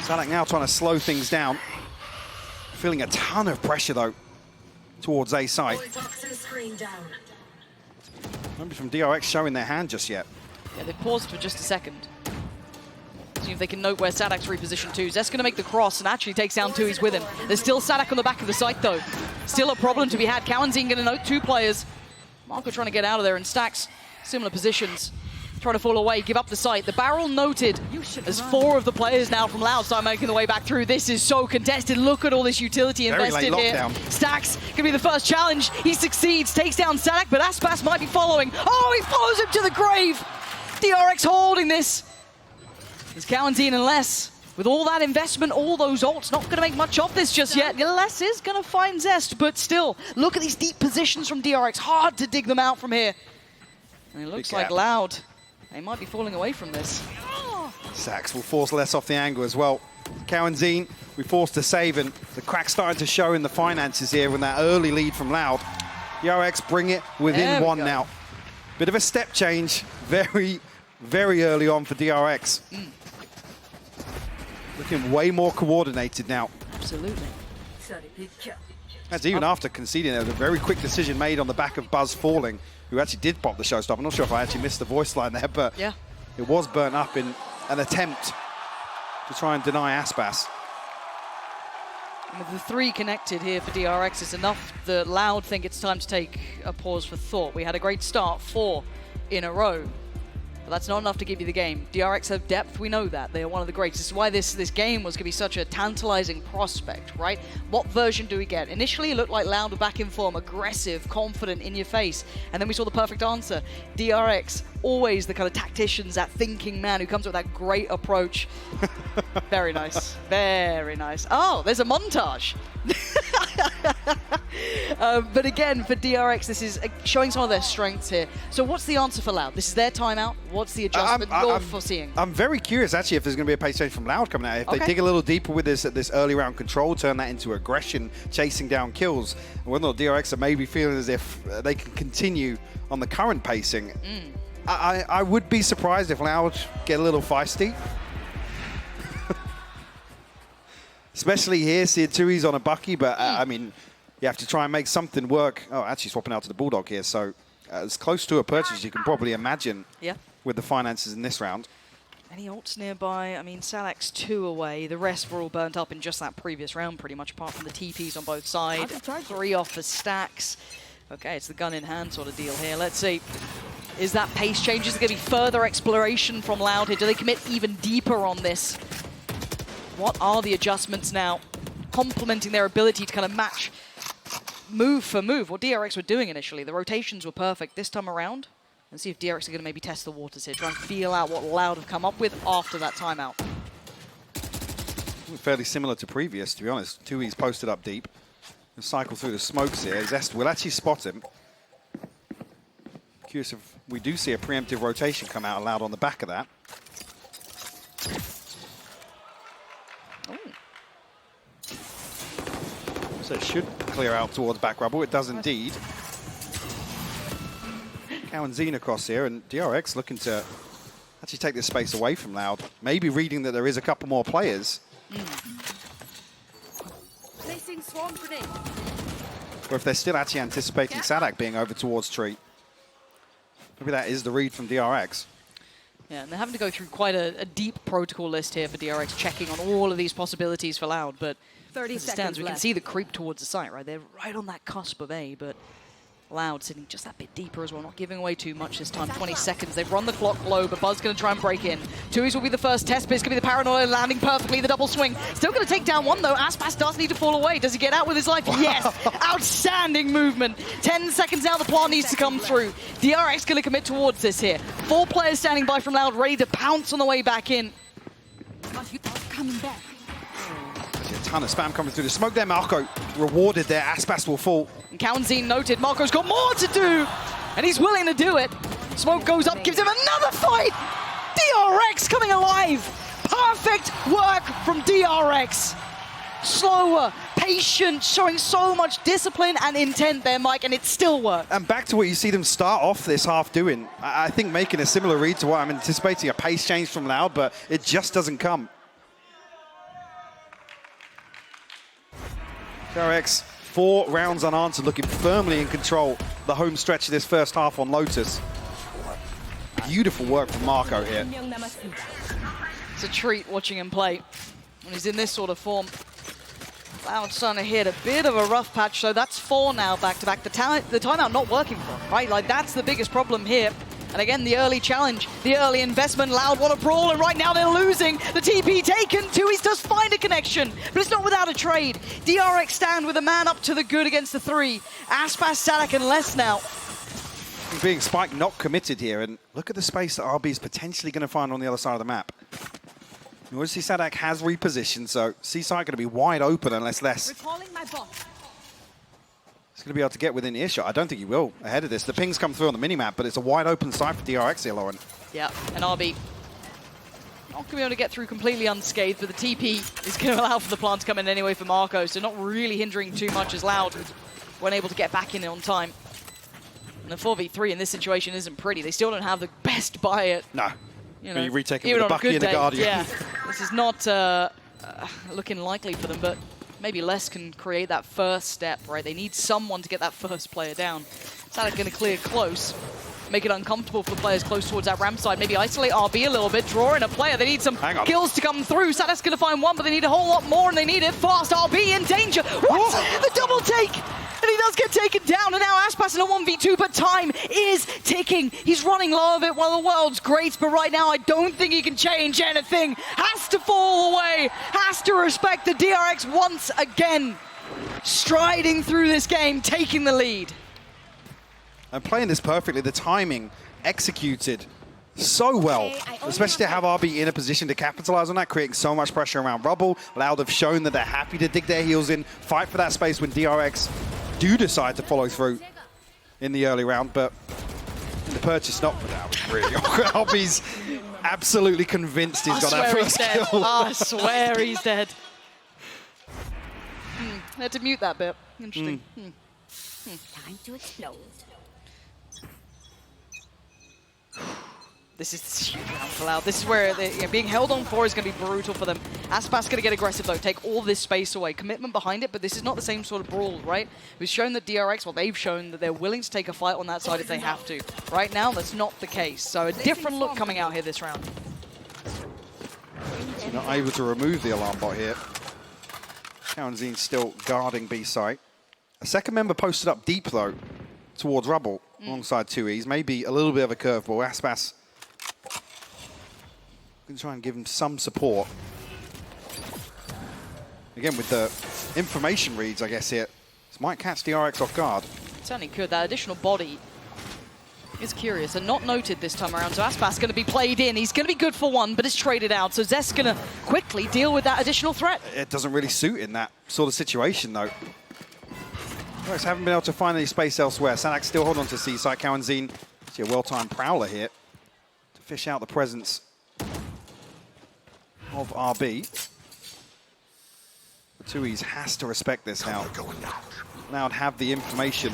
Sadak now trying to slow things down. Feeling a ton of pressure, though, towards A side. Nobody from DRX showing their hand just yet. Yeah, they paused for just a second. See if they can note where Sadak's repositioned to. Zest going to make the cross and actually takes down 2Es with him. There's still Sadak on the back of the site, though. Still a problem to be had. Cowanzine going to note 2 players. Marco trying to get out of there, and Stacks, similar positions. Trying to fall away, give up the site. The barrel noted as 4 of the players now from Loud start making their way back through. This is so contested. Look at all this utility invested here. Stacks gonna be the first challenge. He succeeds, takes down Sadak, but Aspas might be following. Oh, he follows him to the grave. DRX holding this. It's Cowanzine and Les. With all that investment, all those ults, not going to make much of this just yet. Les is going to find Zest, but still, look at these deep positions from DRX. Hard to dig them out from here. And it looks like Loud. They might be falling away from this. Sax will force less off the angle as well. Cowanzine, we forced to save, and the crack starting to show in the finances here with that early lead from Loud. DRX bring it within 1 now. Bit of a step change, very, very early on for DRX. Looking way more coordinated now. Absolutely. That's even after conceding. There was a very quick decision made on the back of Buzz falling, who actually did pop the showstopper. I'm not sure if I actually missed the voice line there, but yeah, it was burnt up in an attempt to try and deny Aspas. And with the 3 connected here for DRX, it's enough that Loud think it's time to take a pause for thought. We had a great start, 4 in a row. But that's not enough to give you the game. DRX have depth, we know that. They are one of the greats. This is why this game was going to be such a tantalizing prospect, right? What version do we get? Initially, it looked like Loud were back in form, aggressive, confident, in your face. And then we saw the perfect answer. DRX, always the kind of tacticians, that thinking man who comes with that great approach. Very nice, very nice. Oh, there's a montage. But again, for DRX, this is showing some of their strengths here. So what's the answer for Loud? This is their timeout. What's the adjustment you're foreseeing? I'm very curious, actually, if there's going to be a pace change from Loud coming out. If they dig a little deeper with this early round control, turn that into aggression, chasing down kills, and whether or not DRX are maybe feeling as if they can continue on the current pacing. I would be surprised if Loud get a little feisty. Especially here, seeing 2Es on a Bucky, but I mean, you have to try and make something work. Oh, actually swapping out to the Bulldog here, so as close to a purchase as you can probably imagine with the finances in this round. Any ults nearby? I mean, Salak's 2 away. The rest were all burnt up in just that previous round, pretty much, apart from the TPs on both sides. 3 off for Stacks. Okay, it's the gun in hand sort of deal here. Let's see. Is that pace change? Is there going to be further exploration from Loud here? Do they commit even deeper on this? What are the adjustments now, complementing their ability to kind of match move for move? What DRX were doing initially, the rotations were perfect. This time around, and see if DRX are going to maybe test the waters here, try and feel out what Loud have come up with after that timeout. Fairly similar to previous, to be honest. 2E's posted up deep. He'll cycle through the smokes here. Zest will actually spot him. Curious if we do see a preemptive rotation come out Loud on the back of that. So it should clear out towards back rubble. It does indeed. Cow and Zine across here, and DRX looking to actually take this space away from Loud. Maybe reading that there is a couple more players. Placing swarm grenade. Or if they're still actually anticipating Sadak being over towards Tree. Maybe that is the read from DRX. Yeah, and they're having to go through quite a deep protocol list here for DRX, checking on all of these possibilities for Loud, but 30 as it seconds stands, we can left. see the creep towards the site, right? They're right on that cusp of A, but Loud sitting just that bit deeper as well, not giving away too much this time. 20 seconds, they've run the clock low, but Buzz going to try and break in. 2E's will be the first test, but it's going to be the paranoia landing perfectly, the double swing. Still going to take down one though. Aspas does need to fall away. Does he get out with his life? Yes! Outstanding movement. 10 seconds now, the plant needs to come through. DRX going to commit towards this here. 4 players standing by from Loud, ready to pounce on the way back in. Coming back. A ton of spam coming through the smoke there. Marco rewarded there. Aspas will fall. And Cowanzine noted Marco's got more to do, and he's willing to do it. Smoke goes up, gives him another fight. DRX coming alive. Perfect work from DRX. Slower, patient, showing so much discipline and intent there, Mike, and it still worked. And back to what you see them start off this half doing. I think making a similar read to what I'm anticipating, a pace change from Loud, but it just doesn't come. DRX, 4 rounds unanswered, looking firmly in control the home stretch of this first half on Lotus. Beautiful work from Marco here. It's a treat watching him play when he's in this sort of form. Loud starting to hit a bit of a rough patch, so that's 4 now back-to-back. The timeout not working for him, right? Like, that's the biggest problem here. And again, the early challenge, the early investment. Loud want to brawl, and right now they're losing. The TP taken. 2E's does find a connection, but it's not without a trade. DRX stand with a man up to the good against the 3. Aspas, Sadak, and less now. Being spiked, not committed here, and look at the space that RB is potentially going to find on the other side of the map. You want to see Sadak has repositioned, so C-side going to be wide open unless less. Recalling my bot. He's going to be able to get within earshot. I don't think he will ahead of this. The pings come through on the minimap, but it's a wide open side for DRX here, Lauren. Yeah, and RB not going to be able to get through completely unscathed, but the TP is going to allow for the plant to come in anyway for Marco, so not really hindering too much as Loud weren't able to get back in on time. And the 4v3 in this situation isn't pretty. They still don't have the best buy it. No. You know, you retake him even with a on Bucky good and a day. Guardian. Yeah, this is not looking likely for them, but maybe Les can create that first step, right? They need someone to get that first player down. Sadak going to clear close, make it uncomfortable for players close towards that ramp side, maybe isolate RB a little bit, draw in a player. They need some kills to come through. Sadak's going to find one, but they need a whole lot more, and they need it fast. RB in danger. What? The double take! And he does get taken down, and now Aspas in a 1v2, but time is ticking. He's running low of it while the world's great, but right now I don't think he can change anything. Has to fall away, has to respect the DRX once again. Striding through this game, taking the lead. And playing this perfectly, the timing executed so well, especially to have RB in a position to capitalize on that, creating so much pressure around Rubble. Loud have shown that they're happy to dig their heels in, fight for that space when DRX do decide to follow through in the early round, but the purchase not without, really. RB's absolutely convinced he's got that first kill. I swear he's dead. I had to mute that bit. Interesting. Time to explode. This is huge round for Loud. This is where being held on 4 is going to be brutal for them. Aspas going to get aggressive though, take all this space away. Commitment behind it, but this is not the same sort of brawl, right? We've shown that DRX, well, they've shown that they're willing to take a fight on that side if they have to. Right now, that's not the case. So a different look coming out here this round. So not able to remove the alarm bot here. Cowanzine still guarding B site. A second member posted up deep though, towards Rubble, alongside 2E's. Maybe a little bit of a curveball. Aspas going to try and give him some support. Again, with the information reads, I guess here, this might catch DRX off guard. Certainly could. That additional body is curious and not noted this time around. So Aspas going to be played in. He's going to be good for one, but it's traded out. So Zest's going to quickly deal with that additional threat. It doesn't really suit in that sort of situation, though. DRX haven't been able to find any space elsewhere. Sanak still holding on to C-site. Cowanzine, see a well-timed Prowler here to fish out the presence of RB. The 2Es has to respect this now. Now have the information.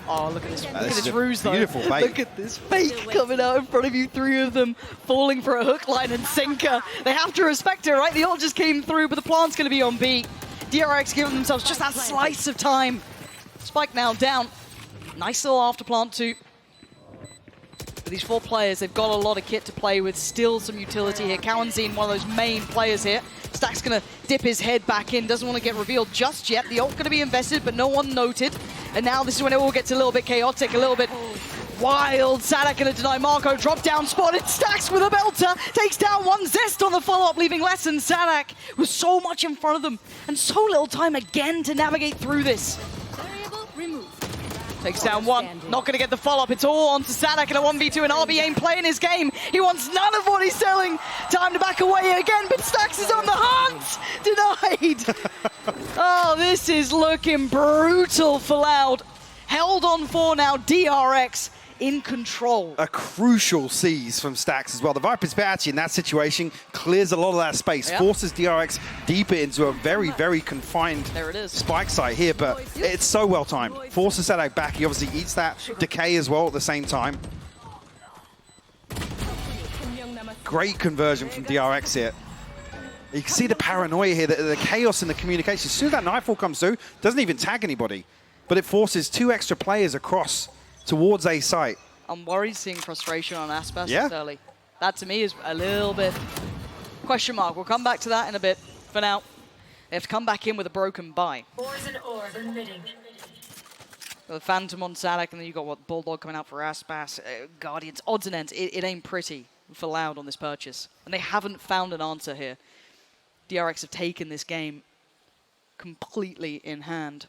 Oh, look at this, look at this ruse, though. Beautiful bait. Look at this fake coming out in front of you, 3 of them falling for a hook, line, and sinker. They have to respect it, right? The ult just came through, but the plant's going to be on B. DRX giving themselves just that slice of time. Spike now down. Nice little after plant too. For these 4 players, they've got a lot of kit to play with, still some utility here. Cowanzine, one of those main players here. Stack's going to dip his head back in, doesn't want to get revealed just yet. The ult going to be invested, but no one noted. And now this is when it all gets a little bit chaotic, a little bit wild. Sadak going to deny Marco, drop down, spotted. Stacks with a belter, takes down one. Zest on the follow-up, leaving less than Sadak with so much in front of them and so little time again to navigate through this. Variable removed. Takes down one, not going to get the follow-up. It's all on to Sadak in a 1v2, and RB ain't playing his game. He wants none of what he's selling. Time to back away again, but Stacks is on the hunt. Denied. Oh, this is looking brutal for Loud. Held on for now, DRX in control. A crucial seize from Stacks as well. The Viper's Patchy in that situation clears a lot of that space, forces DRX deeper into a very, very confined spike site here, but it's so well timed. Forces Sadak back. He obviously eats that decay as well at the same time. Great conversion from DRX here. You can see the paranoia here, the chaos in the communication. As soon as that Nightfall comes through, doesn't even tag anybody, but it forces 2 extra players across towards A site. I'm worried seeing frustration on Aspas this early. That to me is a little bit question mark. We'll come back to that in a bit. For now, they have to come back in with a broken buy. Poison orb emitting. The Phantom on Sadak, and then you got what, Bulldog coming out for Aspas, Guardians, odds and ends. It ain't pretty for Loud on this purchase, and they haven't found an answer here. DRX have taken this game completely in hand.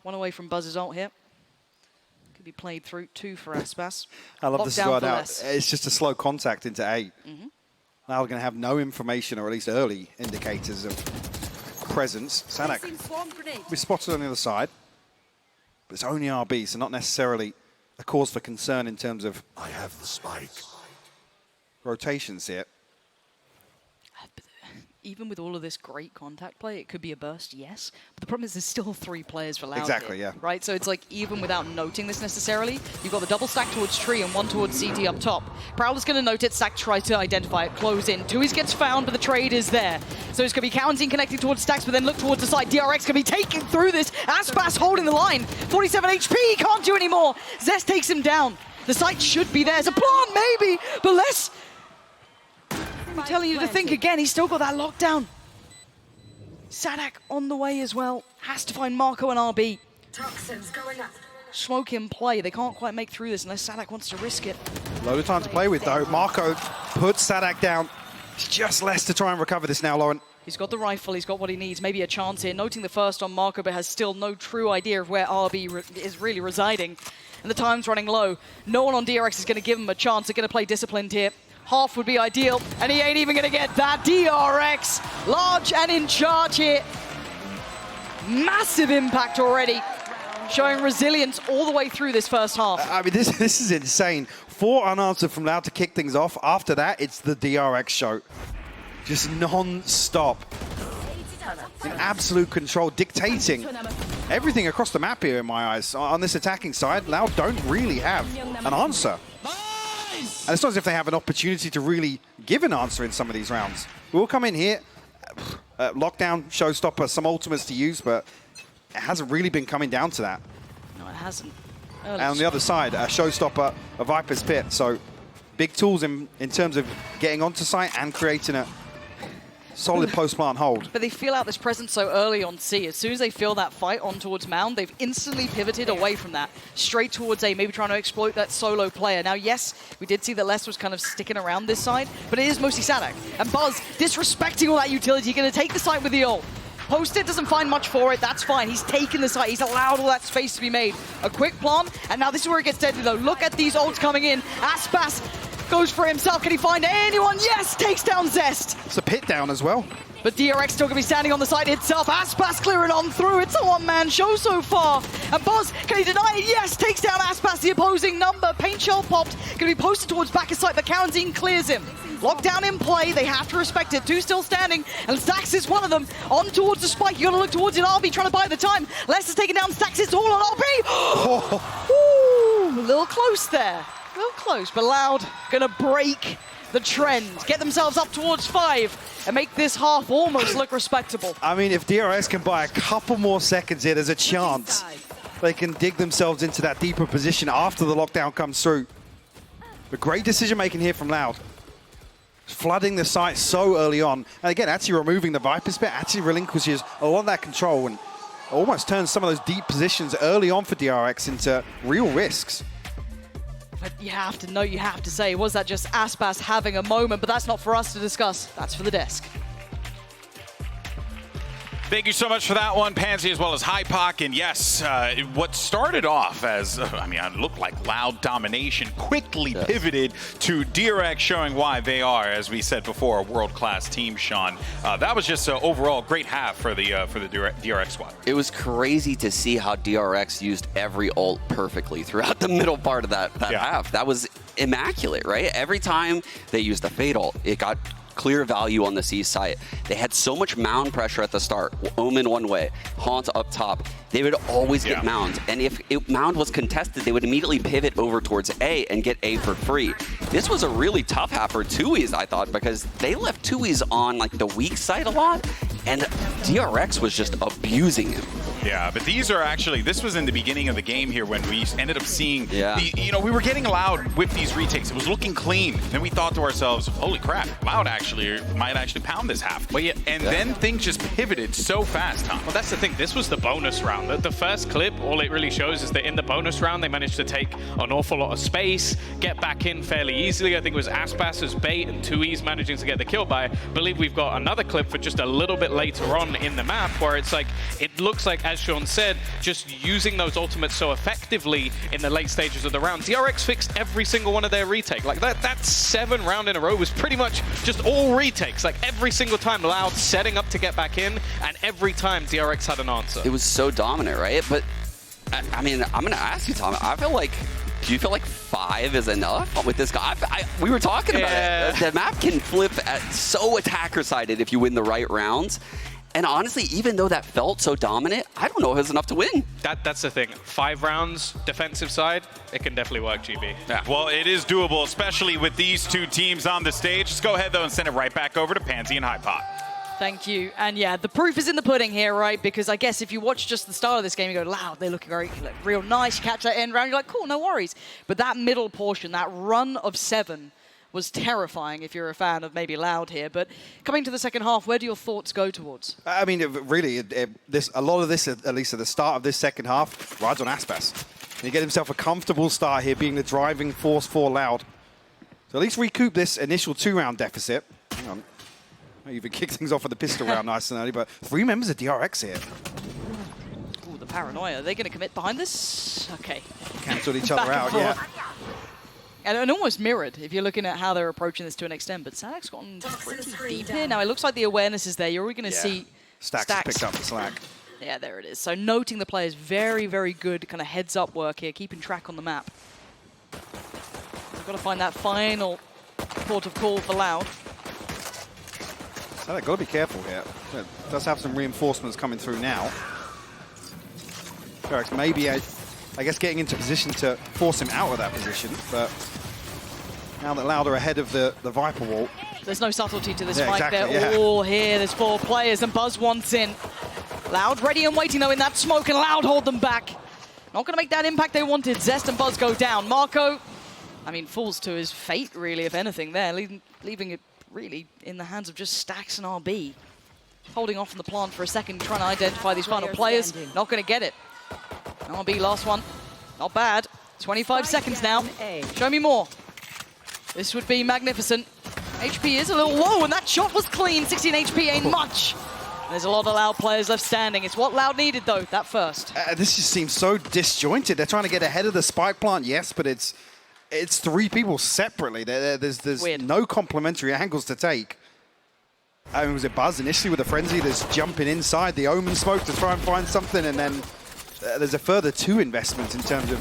One away from Buzz's ult here. Could be played through 2 for Aspas. I love this as well now. Less. It's just a slow contact into A. Now we're going to have no information, or at least early indicators of presence. Sanak we spotted on the other side, but it's only RB, so not necessarily a cause for concern in terms of I have the spike rotations here. Even with all of this great contact play, it could be a burst, yes. But the problem is there's still 3 players for Loud Exactly, here, yeah. right? So it's like, even without noting this necessarily, you've got the double stack towards Tree and 1 towards CT up top. Prowler's going to note it, Stack tries to identify it, close in. 2Es gets found, but the trade is there. So it's going to be Cowanzine connecting towards Stacks, but then look towards the side. DRX going to be taken through this. Aspas holding the line. 47 HP, he can't do anymore. Zest takes him down. The site should be there. There's a plant, maybe, but less. I'm telling you to think again, he's still got that lockdown. Sadak on the way as well. Has to find Marco and RB. Toxins going up. Smoke in play. They can't quite make through this unless Sadak wants to risk it. Load of time to play with, though. Marco puts Sadak down. It's just less to try and recover this now, Lauren. He's got the rifle. He's got what he needs. Maybe a chance here. Noting the first on Marco, but has still no true idea of where RB is really residing. And the time's running low. No one on DRX is going to give him a chance. They're going to play disciplined here. Half would be ideal, and he ain't even going to get that. DRX, large and in charge here. Massive impact already, showing resilience all the way through this first half. I mean, this is insane. 4 unanswered from Loud to kick things off. After that, it's the DRX show. Just non-stop. In absolute control, dictating everything across the map here in my eyes. On this attacking side, Loud don't really have an answer. And it's not as if they have an opportunity to really give an answer in some of these rounds. We'll come in here, lockdown, showstopper, some ultimates to use, but it hasn't really been coming down to that. No, it hasn't. And on the other side, a showstopper, a Viper's Pit. So big tools in terms of getting onto site and creating Solid post-plant hold. But they feel out this presence so early on C. As soon as they feel that fight on towards Mound, they've instantly pivoted away from that, straight towards A, maybe trying to exploit that solo player. Now, yes, we did see that Les was kind of sticking around this side, but it is mostly Sadak. And Buzz, disrespecting all that utility, going to take the site with the ult. Post it, doesn't find much for it, that's fine. He's taken the site, he's allowed all that space to be made. A quick plant, and now this is where it gets deadly though. Look at these ults coming in. Aspas goes for himself, can he find anyone? Yes, takes down Zest. It's a pit down as well. But DRX still going to be standing on the side itself. Aspas clearing on through. It's a one-man show so far. And Buzz, can he deny it? Yes, takes down Aspas, the opposing number. Paint shell popped. Going to be posted towards back of site, but Karanzine clears him. Lockdown in play. They have to respect it. Two still standing. And Stax is one of them. On towards the spike. You got to look towards it. RB trying to buy the time. Les is taking down Stax. It's all on RB. Ooh, a little close there. A little close, but Loud going to break the trend, get themselves up towards 5 and make this half almost look respectable. I mean, if DRX can buy a couple more seconds here, there's a chance they can dig themselves into that deeper position after the lockdown comes through. But great decision making here from Loud. Flooding the site so early on. And again, actually removing the Viper Spit actually relinquishes a lot of that control and almost turns some of those deep positions early on for DRX into real risks. But you have to know, you have to say, was that just Aspas having a moment? But that's not for us to discuss. That's for the desk. Thank you so much for that one, Pansy, as well as Hypoc. And yes, what started off as, I mean, it looked like Loud domination, quickly pivoted to DRX showing why they are, as we said before, a world-class team, Sean. That was just an overall great half for the DRX squad. It was crazy to see how DRX used every ult perfectly throughout the middle part of that half. That was immaculate, right? Every time they used the Fade ult, it got clear value on the C site. They had so much mound pressure at the start. Omen one way, Haunt up top. They would always get mound. And if mound was contested, they would immediately pivot over towards A and get A for free. This was a really tough half for Tui's, I thought, because they left Tui's on like the weak side a lot, and DRX was just abusing him. Yeah, but these are actually, this was in the beginning of the game here when we ended up seeing, we were getting Loud with these retakes. It was looking clean. Then we thought to ourselves, holy crap, Loud might actually pound this half. Well, then things just pivoted so fast, Tom. Well, that's the thing. This was the bonus round. The first clip, all it really shows is that in the bonus round, they managed to take an awful lot of space, get back in fairly easily. I think it was Aspas's bait and Tui's managing to get the kill. But I believe we've got another clip for just a little bit later on in the map where it's like, it looks like, as Sean said, just using those ultimates so effectively in the late stages of the round. DRX fixed every single one of their retake. Like that 7 round in a row was pretty much just all retakes. Like every single time Loud setting up to get back in, and every time DRX had an answer. It was so dominant, right? But I mean, I'm gonna ask you, Tom, I feel like, do you feel like 5 is enough with this guy? We were talking about it. The map can flip so attacker-sided if you win the right rounds. And honestly, even though that felt so dominant, I don't know if it's enough to win. That's the thing. 5 rounds, defensive side, it can definitely work, GB. Yeah. Well, it is doable, especially with these two teams on the stage. Let's go ahead, though, and send it right back over to Pansy and Hypoc. Thank you. And yeah, the proof is in the pudding here, right? Because I guess if you watch just the start of this game, you go, Loud, they look real nice. You catch that end round, you're like, cool, no worries. But that middle portion, that run of 7, was terrifying if you're a fan of maybe Loud here. But coming to the second half, where do your thoughts go towards? I mean, really, a lot of this, at least at the start of this second half, rides on Aspas. And he get himself a comfortable start here, being the driving force for Loud. So at least recoup this initial 2-round deficit. Hang on. I even kick things off with the pistol round nice and early, but 3 members of DRX here. Ooh, the paranoia. Are they going to commit behind this? Okay. Cancelled each other out, yeah. And almost mirrored, if you're looking at how they're approaching this to an extent. But Sadak's gotten pretty deep here. Now, it looks like the awareness is there. You're already going to see Stax has picked up the slack. Yeah, there it is. So noting the players, very, very good kind of heads-up work here, keeping track on the map. We've got to find that final port of call for Loud. Sadak got to be careful here. It does have some reinforcements coming through now. DRX maybe, I guess, getting into position to force him out of that position, but now that Loud are ahead of the Viper wall. There's no subtlety to this fight. Exactly, They're all here. There's 4 players, and Buzz wants in. Loud ready and waiting, though, in that smoke, and Loud hold them back. Not going to make that impact they wanted. Zest and Buzz go down. Marco, I mean, falls to his fate, really, if anything, there, leaving it really in the hands of just Stacks and RB. Holding off from the plant for a second, trying to identify these final players. Not going to get it. RB, last one. Not bad. 25 seconds now. Show me more. This would be magnificent. HP is a little low, and that shot was clean. 16 HP ain't much. There's a lot of Loud players left standing. It's what Loud needed, though, that first. This just seems so disjointed. They're trying to get ahead of the spike plant, yes, but it's three people separately. There's no complementary angles to take. I mean, was it Buzz initially with a frenzy? There's jumping inside the Omen smoke to try and find something, and then there's a further 2 investments in terms of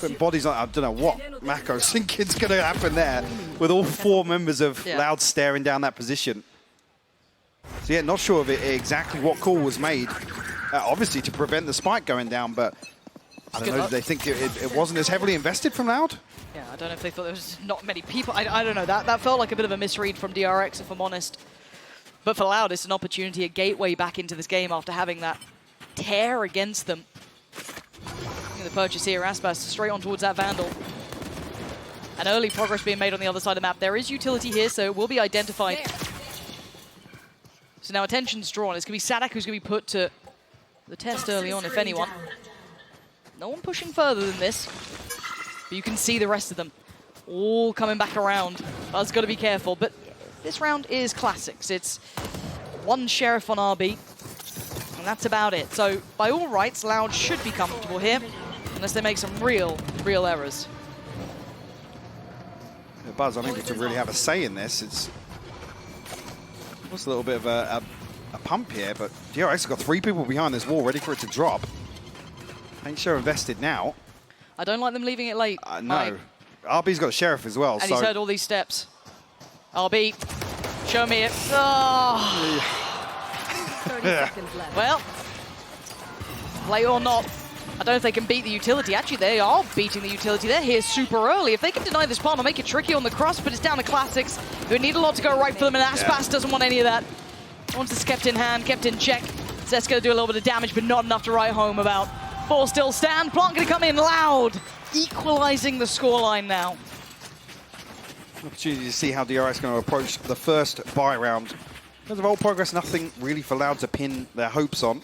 putting bodies on. I don't know what Mako's thinking's going to happen there with all 4 members of Loud staring down that position. So yeah, not sure of exactly what call was made, obviously to prevent the spike going down, but I don't know, do they think it wasn't as heavily invested from Loud? Yeah, I don't know if they thought there was not many people. I don't know, that felt like a bit of a misread from DRX, if I'm honest. But for Loud, it's an opportunity, a gateway back into this game after having that tear against them. The purchase here, Aspas straight on towards that Vandal. An early progress being made on the other side of the map. There is utility here, so it will be identified. So now attention's drawn. It's going to be Sadak who's going to be put to the test early on, if anyone. No one pushing further than this. But you can see the rest of them all coming back around. Buzz got to be careful, but this round is classics. It's 1 Sheriff on RB, and that's about it. So by all rights, Loud should be comfortable here, unless they make some real errors. Yeah, Buzz unable to really have a say in this. It's a little bit of a pump here, but DRX has got 3 people behind this wall ready for it to drop. Ain't sure invested now. I don't like them leaving it late. No. RB's got a Sheriff as well. And he's heard all these steps. RB, show me it. Oh. 30 seconds left. Well, play or not, I don't know if they can beat the utility. Actually, they are beating the utility. They're here super early. If they can deny this part, it'll make it tricky on the cross, but it's down to classics. They need a lot to go right for them, and Aspas doesn't want any of that. Wants this kept in hand, kept in check. Zest's going to do a little bit of damage, but not enough to write home about. 4 still stand. Plant going to come in Loud, equalizing the scoreline now. Opportunity to see how DRX is going to approach the first buy round. In terms of old progress, nothing really for Loud to pin their hopes on.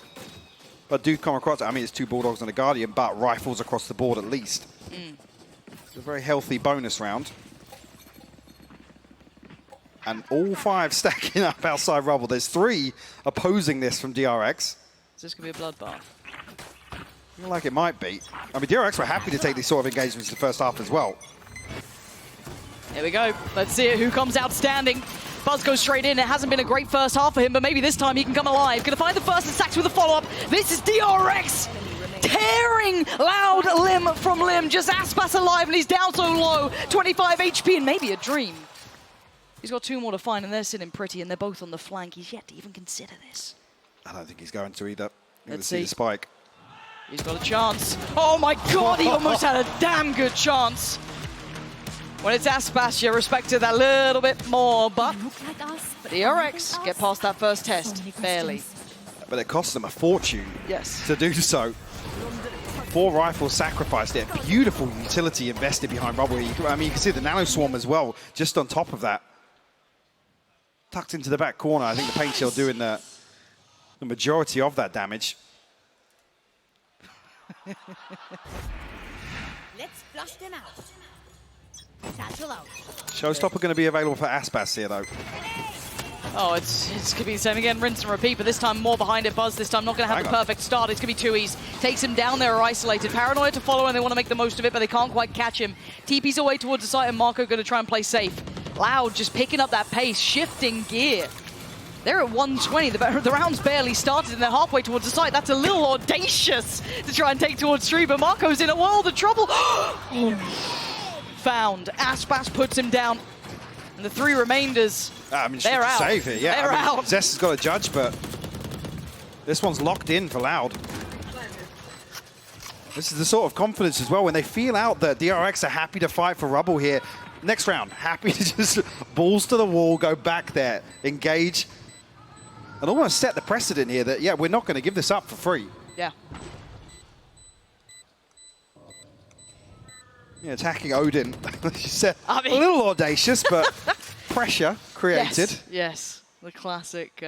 But do come across, I mean, it's 2 Bulldogs and a Guardian, but rifles across the board at least. It's a very healthy bonus round. And all 5 stacking up outside rubble. There's 3 opposing this from DRX. Is this going to be a bloodbath? I feel like it might be. I mean, DRX were happy to take these sort of engagements in the first half as well. Here we go. Let's see who comes out standing. Buzz goes straight in. It hasn't been a great first half for him, but maybe this time he can come alive. Gonna find the first and Stacks with a follow-up. This is DRX tearing Loud limb from limb. Just Aspas alive, and he's down so low. 25 HP and maybe a dream. He's got 2 more to find, and they're sitting pretty, and they're both on the flank. He's yet to even consider this. I don't think he's going to either. Let's see the spike. He's got a chance. Oh my God, he almost had a damn good chance. When it's Aspas, you respect it that little bit more, but DRX get past that first test, barely. But it cost them a fortune to do so. 4 rifles sacrificed it. Beautiful utility invested behind rubble. I mean, you can see the nano swarm as well, just on top of that. Tucked into the back corner. I think the paint shield doing the majority of that damage. Let's flush them out. Satchel out. Showstopper going to be available for Aspas here, though. Oh, it's going to be the same again, rinse and repeat, but this time more behind it. Buzz this time not going to have the perfect start. It's going to be 2Es. Takes him down there, isolated. Paranoia to follow, and they want to make the most of it, but they can't quite catch him. TP's away towards the site, and Marco going to try and play safe. Loud just picking up that pace, shifting gear. They're at 120. The round's barely started, and they're halfway towards the site. That's a little audacious to try and take towards 3, but Marco's in a world of trouble. Found. Aspas puts him down. And the 3 remainders, I mean, they're out. Save it, yeah. They're out. Zest has got a judge, but this one's locked in for Loud. This is the sort of confidence as well when they feel out that DRX are happy to fight for rubble here. Next round, happy to just balls to the wall, go back there, engage, and almost set the precedent here that, yeah, we're not going to give this up for free. Yeah. Yeah, attacking Odin, she said, I mean, a little audacious, but pressure created. Yes. The classic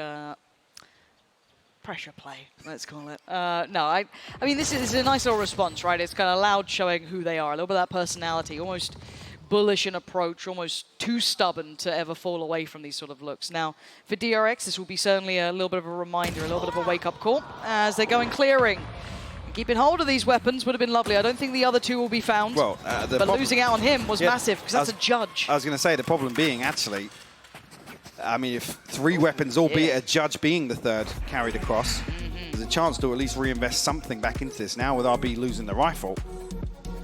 pressure play, let's call it. No, I mean, this is a nice little response, right? It's kind of loud, showing who they are, a little bit of that personality, almost bullish in approach, almost too stubborn to ever fall away from these sort of looks. Now, for DRX, this will be certainly a little bit of a reminder, a little bit of a wake-up call as they're going clearing. Keeping hold of these weapons would have been lovely. I don't think the other two will be found, Well, but losing out on him was massive, because that's a judge. I was going to say, the problem being, actually, I mean, if 3 weapons, albeit a judge being the third, carried across, there's a chance to at least reinvest something back into this. Now with RB losing the rifle,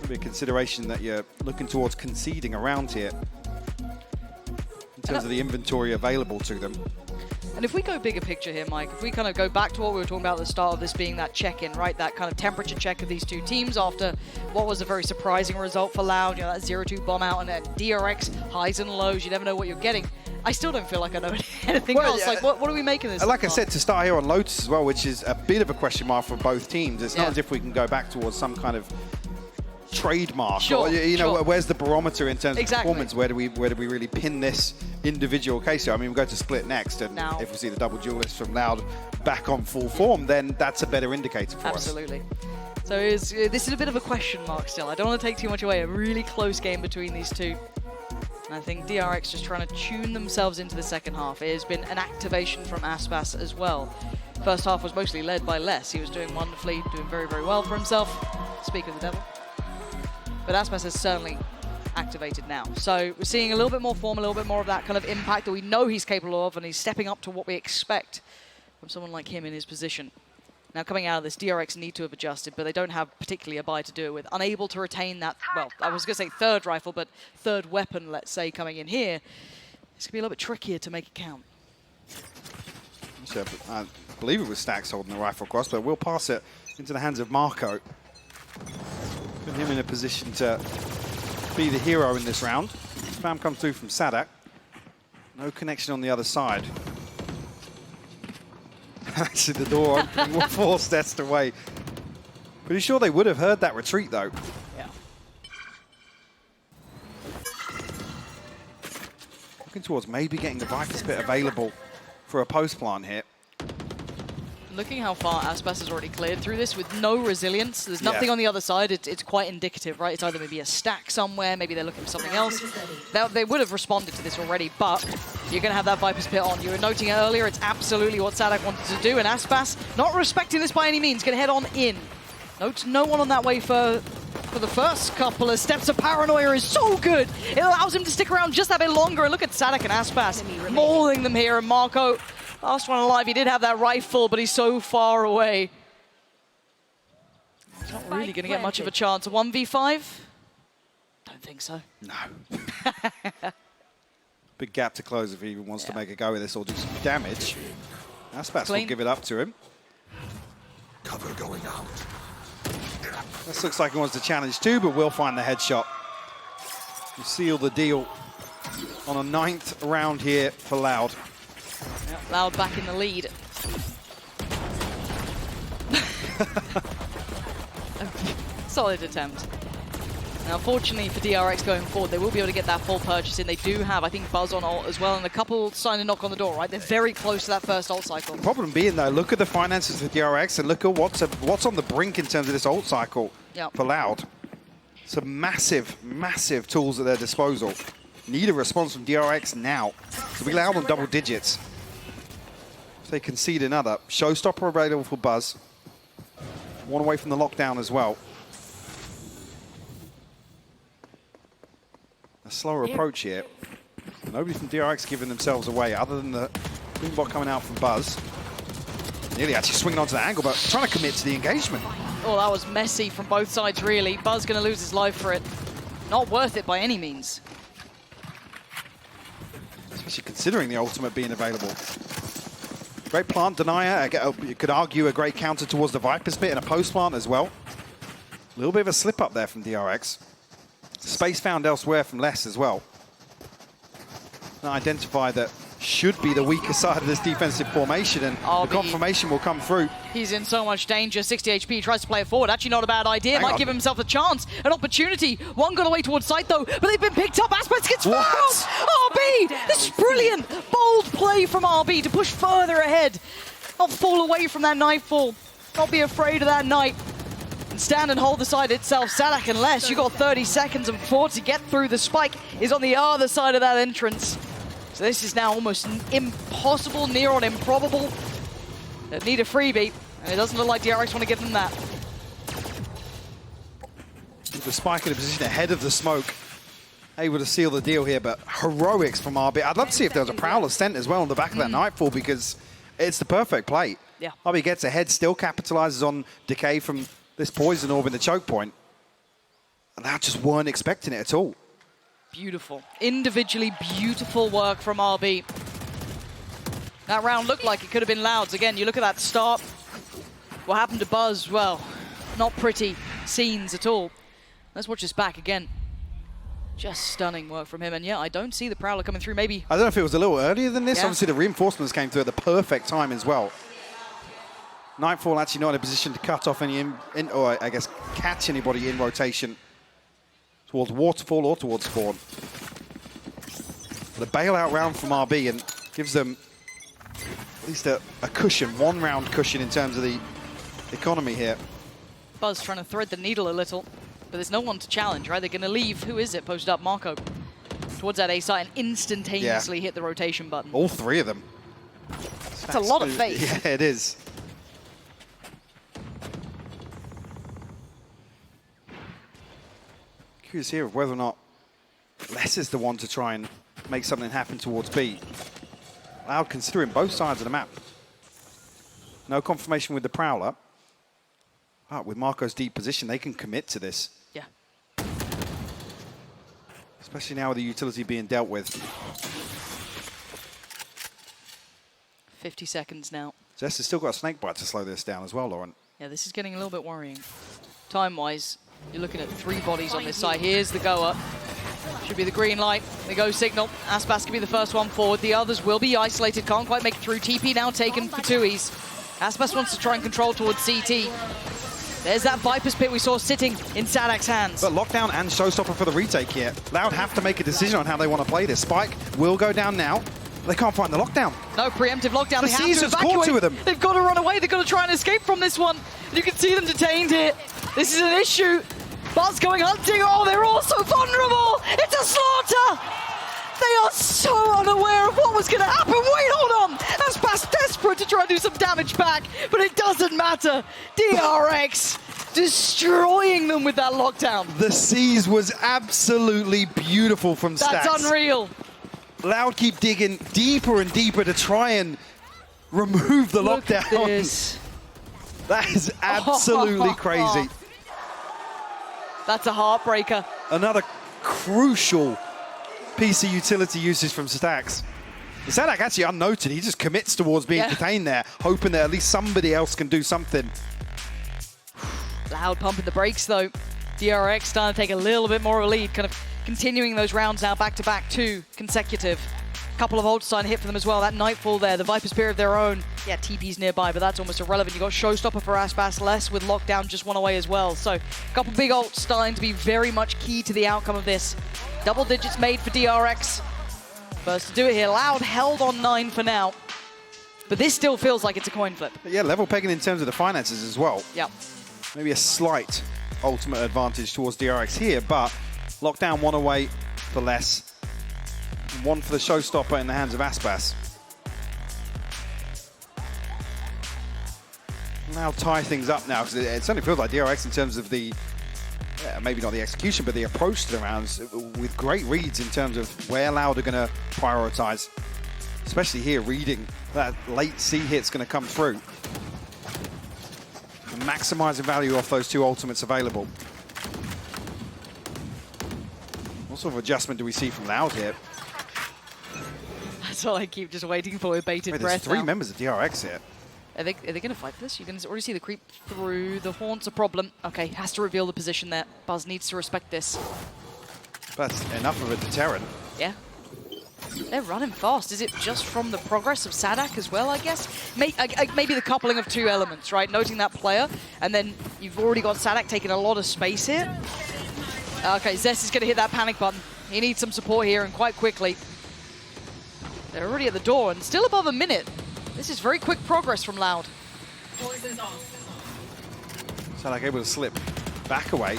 maybe a consideration that you're looking towards conceding around here in terms of the inventory available to them. And if we go bigger picture here, Mike, if we kind of go back to what we were talking about at the start of this being that check-in, right? That kind of temperature check of these two teams after what was a very surprising result for Loud, you know, that 0-2 bomb out, and then DRX, highs and lows, you never know what you're getting. I still don't feel like I know anything else. Yeah, like, what are we making this? Like I said, to start here on Lotus as well, which is a bit of a question mark for both teams. It's not as if we can go back towards some kind of trademark. Sure, or, you know, where's the barometer in terms of Exactly. performance? Where do we really pin this individual case here? I mean, we go to split next, and Now, if we see the double duelist from Loud back on full form, then that's a better indicator for us. Absolutely. So this is a bit of a question mark still. I don't want to take too much away. A really close game between these two. And I think DRX just trying to tune themselves into the second half. It has been an activation from Aspas as well. First half was mostly led by Les. He was doing wonderfully, doing very, very well for himself. Speak of the devil. But Aspas has certainly activated now. So we're seeing a little bit more form, a little bit more of that kind of impact that we know he's capable of, and he's stepping up to what we expect from someone like him in his position. Now, coming out of this, DRX need to have adjusted, but they don't have particularly a buy to do it with. Unable to retain that, well, I was going to say third rifle, but third weapon, let's say, coming in here. It's going to be a little bit trickier to make it count. So, I believe it was Stax holding the rifle across, but we'll pass it into the hands of Marco. Put him in a position to be the hero in this round. Spam comes through from Sadak. No connection on the other side. Actually, the door opening will force Dest away. Pretty sure they would have heard that retreat, though. Yeah. Looking towards maybe getting the Viper's Pit available for a post plant here. Looking how far Aspas has already cleared through this with no resilience. There's nothing on the other side. It's quite indicative, right? It's either maybe a stack somewhere, maybe they're looking for something else. They would have responded to this already, but you're going to have that Viper's Pit on. You were noting it earlier. It's absolutely what Sadak wanted to do, and Aspas, not respecting this by any means, going to head on in. Note no one on that way for the first couple of steps of Paranoia is so good. It allows him to stick around just that bit longer. And look at Sadak and Aspas mauling them here, and Marco, last one alive. He did have that rifle, but he's so far away. He's not really going to get much of a chance. A 1v5? Don't think so. No. Big gap to close if he even wants to make a go with this or do some damage. Aspas will give it up to him. Cover going out. This looks like he wants to challenge too, but will find the headshot. You seal the deal on a 9th round here for Loud. Yep, Loud back in the lead. Solid attempt. Now, fortunately for DRX going forward, they will be able to get that full purchase in. They do have, I think, Buzz on ult as well, and a couple starting to knock on the door, right? They're very close to that first ult cycle. The problem being, though, look at the finances for DRX and look at what's on the brink in terms of this ult cycle for Loud. Some massive, massive tools at their disposal. Need a response from DRX now. So be Loud on double digits. If they concede another. Showstopper available for Buzz. One away from the lockdown as well. A slower approach here. Nobody from DRX giving themselves away other than the Boombot coming out from Buzz. Nearly actually swinging onto the angle, but trying to commit to the engagement. Oh, that was messy from both sides, really. Buzz going to lose his life for it. Not worth it by any means. Especially considering the ultimate being available. Great plant denier. You could argue a great counter towards the Viper's Pit and a post plant as well. A little bit of a slip up there from DRX. Space found elsewhere from Les as well. Now identify that should be the weaker side of this defensive formation, and the confirmation will come through. He's in so much danger. 60 HP, tries to play it forward. Actually not a bad idea. Might give himself a chance, an opportunity. One got away towards site though, but they've been picked up. Aspect gets fouled. RB, this is brilliant. Bold play from RB to push further ahead. Not fall away from that nightfall. Not be afraid of that night. And stand and hold the side itself. Sadak and Les, you got 30 seconds and 4 to get through. The spike is on the other side of that entrance. So this is now almost impossible, near on improbable. They need a freebie, and it doesn't look like DRX want to give them that. With the spike in a position ahead of the smoke, able to seal the deal here, but heroics from RB. I'd love to see if there was a Prowler sent as well on the back of that Nightfall, because it's the perfect play. Yeah. RB gets ahead, still capitalizes on decay from this poison orb in the choke point. And they just weren't expecting it at all. Beautiful. Individually beautiful work from RB. That round looked like it could have been Loud's. Again, you look at that start. What happened to Buzz? Well, not pretty scenes at all. Let's watch this back again. Just stunning work from him. And yeah, I don't see the Prowler coming through. Maybe. I don't know if it was a little earlier than this. Yeah. Obviously, the reinforcements came through at the perfect time as well. Nightfall actually not in a position to cut off any, or I guess catch anybody in rotation towards Waterfall or towards Spawn. The bailout round from RB and gives them at least a cushion, 1 round cushion in terms of the economy here. Buzz trying to thread the needle a little, but there's no one to challenge, right? They're going to leave, who is it, posted up, Marco, towards that A site and instantaneously hit the rotation button. All 3 of them. That's a lot of faith. Yeah, it is. Curious here of whether or not Les is the one to try and make something happen towards B. Loud considering both sides of the map. No confirmation with the Prowler. But with Marco's deep position, they can commit to this. Yeah. Especially now with the utility being dealt with. 50 seconds now. Jess has still got a snake bite to slow this down as well, Lauren. Yeah, this is getting a little bit worrying. Time-wise, you're looking at 3 bodies on this side. Here's the go-up. Should be the green light. The go signal. Aspas can be the first one forward. The others will be isolated. Can't quite make it through. TP now taken for Tui's. Aspas wants to try and control towards CT. There's that Viper's Pit we saw sitting in Sadak's hands. But Lockdown and Showstopper for the retake here. Loud have to make a decision on how they want to play this. Spike will go down now. They can't find the lockdown. No preemptive lockdown. The Caesar's caught 2 of them. They've got to run away. They've got to try and escape from this one. You can see them detained here. This is an issue. Buzz going hunting. Oh, they're all so vulnerable. It's a slaughter. They are so unaware of what was going to happen. Wait, hold on. Aspas desperate to try and do some damage back, but it doesn't matter. DRX destroying them with that lockdown. The Seas was absolutely beautiful from Stacks. That's unreal. Loud keep digging deeper and deeper to try and remove the Look lockdown. at this. That is absolutely crazy. That's a heartbreaker. Another crucial piece of utility usage from Stacks. Sadak actually unnoted, he just commits towards being detained there, hoping that at least somebody else can do something. Loud pumping the brakes though. DRX starting to take a little bit more of a lead, kind of continuing those rounds now back-to-back, 2 consecutive. Couple of ults starting to hit for them as well. That Nightfall there, the Viper Spear of their own. Yeah, TP's nearby, but that's almost irrelevant. You got Showstopper for Aspas, Les with Lockdown just 1 away as well. So a couple big ults starting to be very much key to the outcome of this. Double digits made for DRX. First to do it here. Loud held on 9 for now. But this still feels like it's a coin flip. But yeah, level pegging in terms of the finances as well. Yep. Maybe a slight ultimate advantage towards DRX here, but Lockdown 1 away for Les. 1 for the Showstopper in the hands of Aspas. Now tie things up now, because it certainly feels like DRX in terms of the, maybe not the execution, but the approach to the rounds, with great reads in terms of where Loud are going to prioritize. Especially here, reading that late C hit's going to come through. And maximizing value off those 2 ultimates available. What sort of adjustment do we see from Loud here? That's all I keep just waiting for with bated Wait, breath. there's 3 now. members of DRX here. Are they going to fight for this? You can already see the creep through. The Haunt's a problem. Okay, has to reveal the position there. Buzz needs to respect this. That's enough of a deterrent. Yeah. They're running fast. Is it just from the progress of Sadak as well, I guess? Maybe the coupling of two elements, right? Noting that player, and then you've already got Sadak taking a lot of space here. Okay, Zest is going to hit that panic button. He needs some support here, and quite quickly. They're already at the door, and still above a minute. This is very quick progress from Loud. Sadak able to slip back away.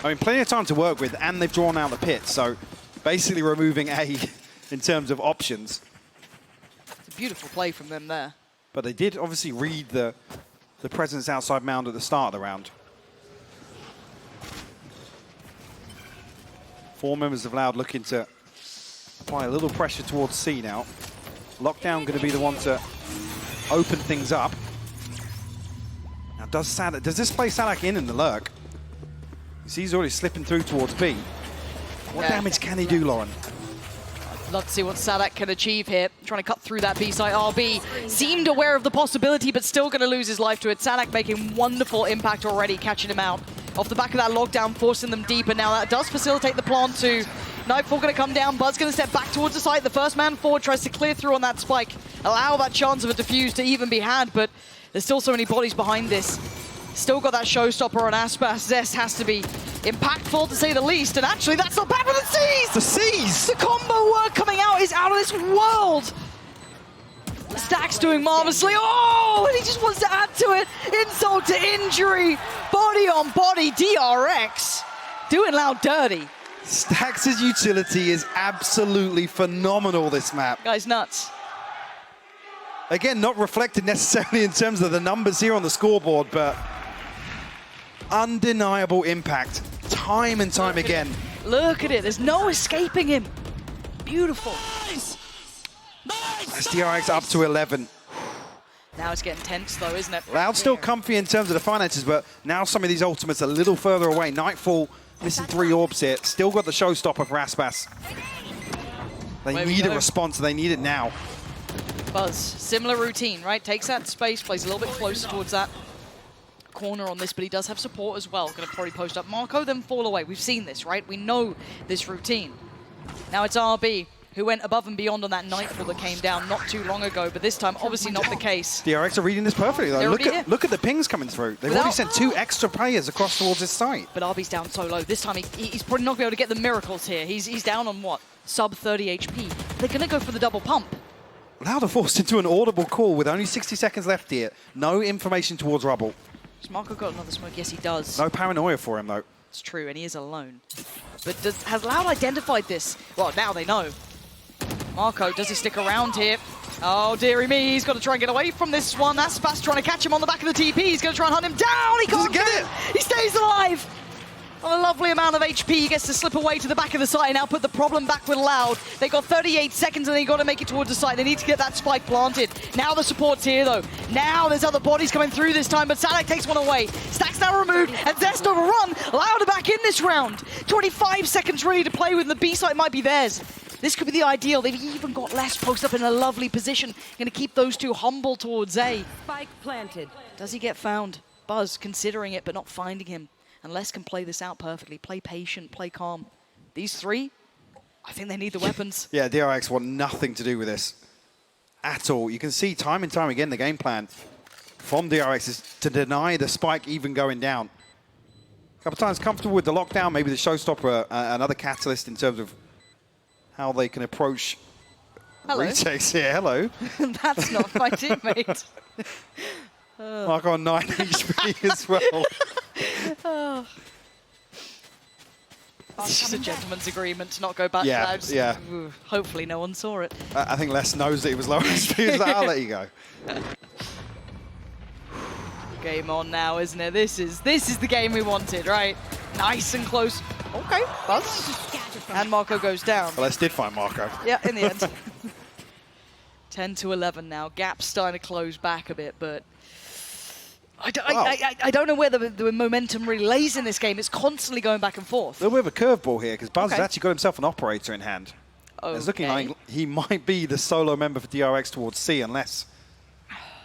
I mean, plenty of time to work with, and they've drawn out the pit, so basically removing A in terms of options. It's a beautiful play from them there. But they did obviously read the presence outside mound at the start of the round. 4 members of Loud looking to apply a little pressure towards C now. Lockdown going to be the one to open things up. Now, does this play Sadak in the lurk? You see he's already slipping through towards B. What damage can he do, Lauren? I'd love to see what Sadak can achieve here. Trying to cut through that B site. RB seemed aware of the possibility, but still going to lose his life to it. Sadak making wonderful impact already, catching him out. Off the back of that lockdown, forcing them deeper. Now that does facilitate the plant too. Nightfall going to come down. Bud's going to step back towards the site. The first man forward tries to clear through on that spike. Allow that chance of a defuse to even be had, but there's still so many bodies behind this. Still got that showstopper on Aspas. Zest has to be impactful to say the least, and actually that's not bad for the C's! The C's! The combo work coming out is out of this world! Stack's doing marvelously. Oh, and he just wants to add to it. Insult to injury. Body on body. DRX doing Loud dirty. Stax' utility is absolutely phenomenal this map. Guy's nuts. Again, not reflected necessarily in terms of the numbers here on the scoreboard, but undeniable impact time and time again. Look at it. There's no escaping him. Beautiful. That's DRX up to 11. Now it's getting tense though, isn't it? Loud still comfy in terms of the finances, but now some of these ultimates a little further away. Nightfall missing 3 orbs here. Still got the showstopper for Aspas. They need a response, they need it now. Buzz, similar routine, right? Takes that space, plays a little bit closer towards that corner on this, but he does have support as well. Gonna probably post up Marco, then fall away. We've seen this, right? We know this routine. Now it's RB, who went above and beyond on that Nightfall that came down not too long ago, but this time obviously not the case. DRX are reading this perfectly though. Look at the pings coming through. They've already sent 2 extra players across towards his site. But RB's down so low. This time he's probably not going to be able to get the miracles here. He's down on what? Sub 30 HP. They're going to go for the double pump. Loud are forced into an audible call with only 60 seconds left here. No information towards Rubble. Has Marco got another smoke? Yes, he does. No paranoia for him though. It's true, and he is alone. But has Loud identified this? Well, now they know. Marco, does he stick around here? Oh, dearie me, he's got to try and get away from this one. That's Fast trying to catch him on the back of the TP. He's going to try and hunt him down. He can't get it. He stays alive. On a lovely amount of HP, he gets to slip away to the back of the site and now put the problem back with Loud. They got 38 seconds and they got to make it towards the site. They need to get that spike planted. Now the support's here though. Now there's other bodies coming through this time, but Sadak takes one away. Stack's now removed and Zest overrun. Loud are back in this round. 25 seconds really to play with and the B site might be theirs. This could be the ideal. They've even got less post up in a lovely position. Going to keep those two humble towards A. Spike planted. Does he get found? Buzz considering it but not finding him. And Les can play this out perfectly. Play patient, play calm. These 3, I think they need the weapons. Yeah, DRX want nothing to do with this at all. You can see time and time again the game plan from DRX is to deny the spike even going down. A couple times comfortable with the lockdown, maybe the showstopper, another catalyst in terms of how they can approach retakes here. Hello. That's not my teammate. Marco on 9 HP as well. It's just a gentleman's agreement to not go back to Loud. Yeah. Ooh, hopefully no one saw it. I think Les knows that he was low HP. He's like, I'll let you go. Game on now, isn't it? This is the game we wanted, right? Nice and close. Okay, Buzz. And Marco goes down. Well, Les did find Marco. Yeah, in the end. 10 to 11 now. Gap's starting to close back a bit, but I don't know where the momentum really lays in this game. It's constantly going back and forth. A little bit of a curveball here because Buzz has actually got himself an operator in hand. Okay. It's looking like he might be the solo member for DRX towards C unless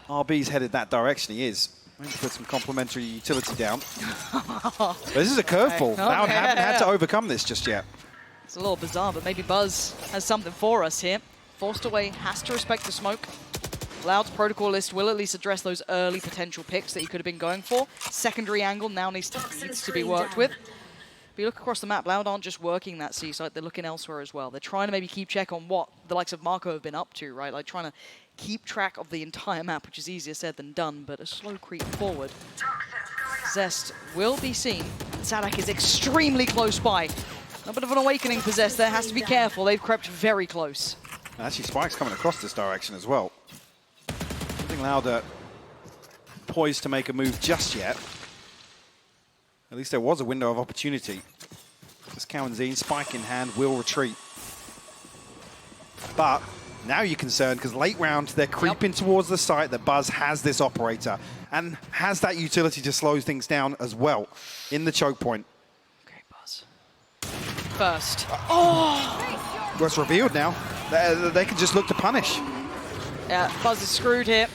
RB's headed that direction. He is. I'm going to put some complimentary utility down. But this is a curveball. Loud haven't had to overcome this just yet. It's a little bizarre, but maybe Buzz has something for us here. Forced away, has to respect the smoke. Loud's protocol list will at least address those early potential picks that he could have been going for. Secondary angle now needs to be worked with. But you look across the map, Loud aren't just working that C site, they're looking elsewhere as well. They're trying to maybe keep check on what the likes of Marco have been up to, right? Like trying to keep track of the entire map, which is easier said than done, but a slow creep forward. Zest will be seen, and Sadak is extremely close by. A bit of an awakening for Zest there, has to be careful. They've crept very close. Actually, Spike's coming across this direction as well. I think Loud poised to make a move just yet. At least there was a window of opportunity. Just Cowanzine, Spike in hand, will retreat. But now you're concerned because late round, they're creeping towards the site that Buzz has this operator and has that utility to slow things down as well in the choke point. Okay, Buzz. First. Oh! Well, it's revealed now. They can just look to punish. Yeah, Buzz is screwed here.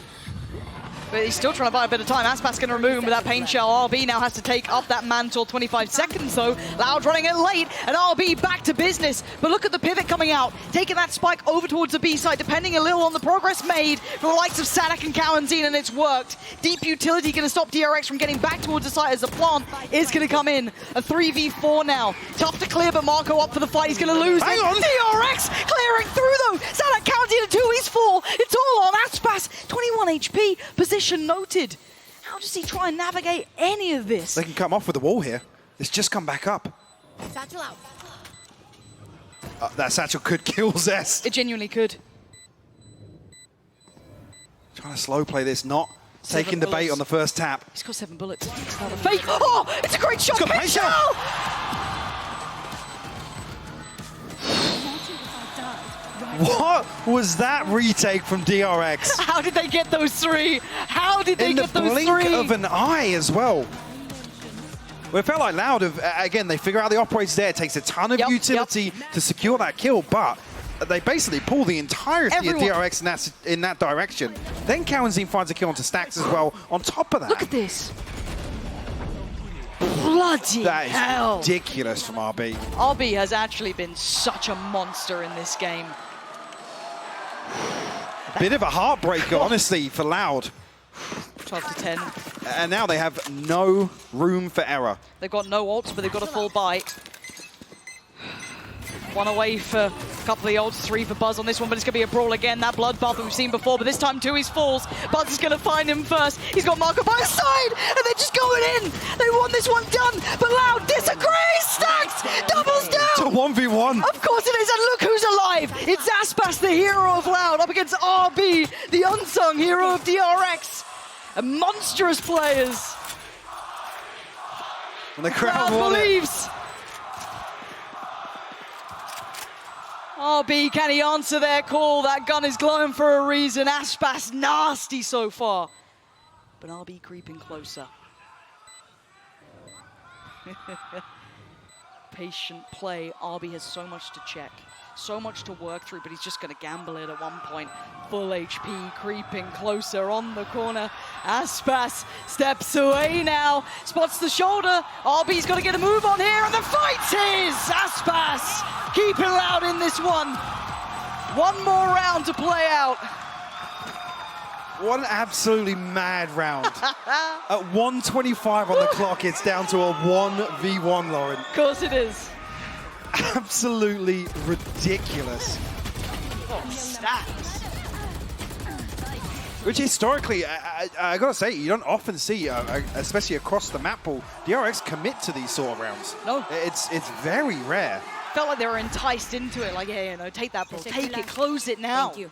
But he's still trying to buy a bit of time. Aspas going to remove him with that pain shell. RB now has to take up that mantle. 25 seconds though. Loud running it late, and RB back to business. But look at the pivot coming out. Taking that spike over towards the B side, depending a little on the progress made from the likes of Sadak and Cowanzine, and it's worked. Deep utility going to stop DRX from getting back towards the site as the plant is going to come in. A 3v4 now. Tough to clear, but Marco up for the fight. He's going to lose Hang it. on. DRX clearing through though. Sadak, Cowanzine, and 2, he's full. It's all on Aspas. 21 HP. Position noted. How does he try and navigate any of this? They can come off with the wall here. It's just come back up. Satchel out. That satchel could kill Zest. It genuinely could. Trying to slow play this, not taking the bait on the first tap. He's got 7 bullets. It's another fake. Oh, it's a great shot. He's got Pain pain shell. What was that retake from DRX? How did they get those 3? How did they get those 3? In the blink of an eye as well. Well, it felt like Loud, again, they figure out the operators there. It takes a ton of utility to secure that kill, but they basically pull the entirety of DRX in that direction. Then Cowanzine finds a kill onto Stacks as well on top of that. Look at this. Bloody hell. That is ridiculous from RB. RB has actually been such a monster in this game. Bit of a heartbreaker, honestly, for Loud. 12 to 10. And now they have no room for error. They've got no ults, but they've got a full buy. 1 away for a couple of the ults, 3 for Buzz on this one, but it's going to be a brawl again. That bloodbath that we've seen before, but this time 2 he's falls. Buzz is going to find him first. He's got Marco by his side, and they're just going in. They want this one done, but Loud disagrees. Stacks doubles down. It's a 1v1. Of course it is, and look who's alive. It's Aspas, the hero of Loud, up against RB, the unsung hero of DRX. And monstrous players. And the crowd believes. RB, can he answer their call? That gun is glowing for a reason. Aspas nasty so far. But RB creeping closer. Patient play. RB has so much to check. So much to work through, but he's just going to gamble it at one point. Full HP, creeping closer on the corner. Aspas steps away now, spots the shoulder. RB's got to get a move on here, and the fight's his! Aspas keeping Loud in this one. One more round to play out. One absolutely mad round. At 1:25 on the clock, it's down to a 1v1, Lauren. Of course it is. Absolutely ridiculous. Oh, Stacks. Which historically, I gotta say, you don't often see, especially across the map pool, DRX commit to these sort of rounds. No. It's very rare. Felt like they were enticed into it, like, yeah, you know, take that ball, take it, close it now. Thank you.